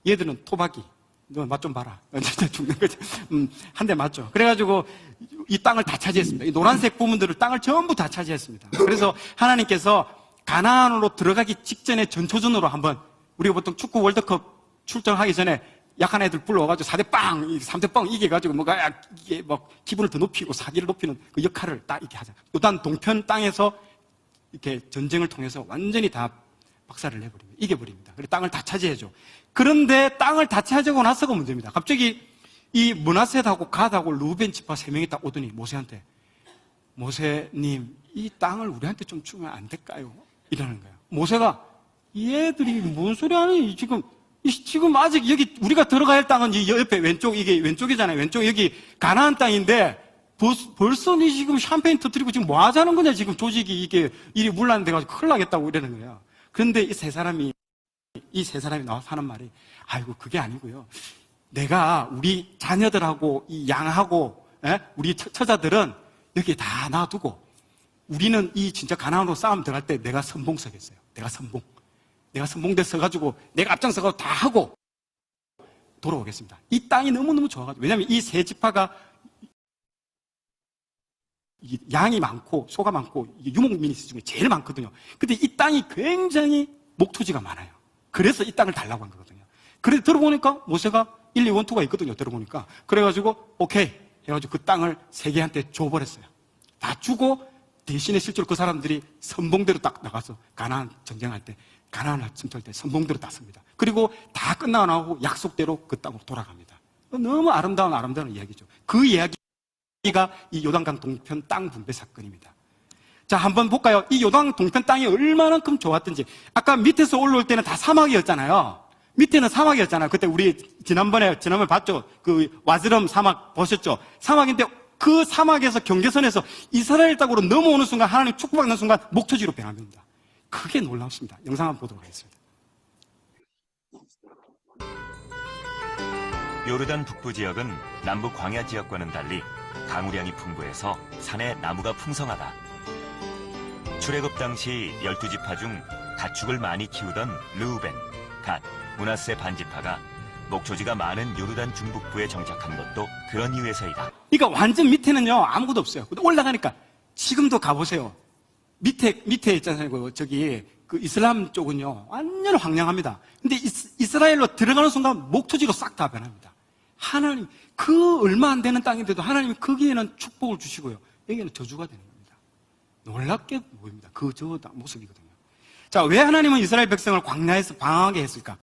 [SPEAKER 4] 얘들은 토박이. 너 맛 좀 봐라. 진짜 죽는 거죠. 한 대 맞죠. 그래가지고 이 땅을 다 차지했습니다. 이 노란색 부분들을 땅을 전부 다 차지했습니다. 그래서 하나님께서 가나안으로 들어가기 직전에 전초전으로 한번, 우리가 보통 축구 월드컵 출전하기 전에 약한 애들 불러와가지고 4대 빵, 3대 빵 이겨가지고 이게 막 기분을 더 높이고 사기를 높이는 그 역할을 딱 이렇게 하자. 요단 동편 땅에서 이렇게 전쟁을 통해서 완전히 다 박살을 내버립니다. 이겨버립니다. 그리고 땅을 다 차지해줘. 그런데 땅을 다 차지하고 나서가 문제입니다. 갑자기 이 므낫셋하고 갓하고 루벤 지파 3명이 딱 오더니 모세한테, 모세님, 이 땅을 우리한테 좀 주면 안 될까요? 이러는 거예요. 모세가, 얘들이 뭔 소리 하니? 지금 아직 여기 우리가 들어가야 할 땅은 이 옆에 왼쪽, 이게 왼쪽이잖아요. 왼쪽 여기 가나안 땅인데 벌써 니 지금 샴페인 터뜨리고 지금 뭐 하자는 거냐? 지금 조직이 이게 일이 문란돼가지고 큰일 나겠다고 이러는 거예요. 그런데 이 세 사람이 나와서 하는 말이, 아이고, 그게 아니고요. 내가 우리 자녀들하고 이 양하고, 우리 처자들은 여기 다 놔두고 우리는 이 진짜 가나안으로 싸움 들어갈 때 내가 선봉 서겠어요. 내가 선봉대 서가지고 내가 앞장서가지고 다 하고 돌아오겠습니다. 이 땅이 너무너무 좋아가지고. 왜냐하면 이 세 지파가 양이 많고 소가 많고 유목민이 중에 제일 많거든요. 근데 이 땅이 굉장히 목토지가 많아요. 그래서 이 땅을 달라고 한 거거든요. 그래서 들어보니까 모세가 1, 2, 1, 2가 있거든요. 들어보니까. 그래가지고 오케이 해가지고 그 땅을 세계한테 줘버렸어요. 다 주고 대신에 실제로 그 사람들이 선봉대로 딱 나가서 가나안 전쟁할 때, 가나안을 침투할 때 선봉대로 땄습니다. 그리고 다 끝나고 나고 약속대로 그 땅으로 돌아갑니다. 너무 아름다운 이야기죠. 그 이야기가 이 요단강 동편 땅 분배 사건입니다. 자, 한번 볼까요? 이 요단 동편 땅이 얼마나큼 좋았던지. 아까 밑에서 올라올 때는 다 사막이었잖아요. 밑에는 사막이었잖아요. 그때 우리 지난번에 봤죠? 그 와즈럼 사막 보셨죠? 사막인데 그 사막에서 경계선에서 이스라엘 땅으로 넘어오는 순간, 하나님 축복받는 순간 목토지로 변합니다. 그게 놀랍습니다. 영상 한번 보도록 하겠습니다.
[SPEAKER 5] 요르단 북부 지역은 남부 광야 지역과는 달리 강우량이 풍부해서 산에 나무가 풍성하다. 출애굽 당시 12지파 중 가축을 많이 키우던 르우벤, 갓, 므낫세 반지파가 목초지가 많은 요르단 중북부에 정착한 것도 그런 이유에서이다.
[SPEAKER 4] 그러니까 완전 밑에는요 아무것도 없어요. 근데 올라가니까 지금도 가보세요. 밑에 있잖아요. 저기 그 이슬람 쪽은요 완전 황량합니다. 근데 이스라엘로 들어가는 순간 목토지로 싹 다 변합니다. 하나님 그 얼마 안 되는 땅인데도 하나님이 거기에는 축복을 주시고요. 여기는 저주가 되는 겁니다. 놀랍게 보입니다. 그 저 모습이거든요. 자, 왜 하나님은 이스라엘 백성을 광야에서 방황하게 했을까?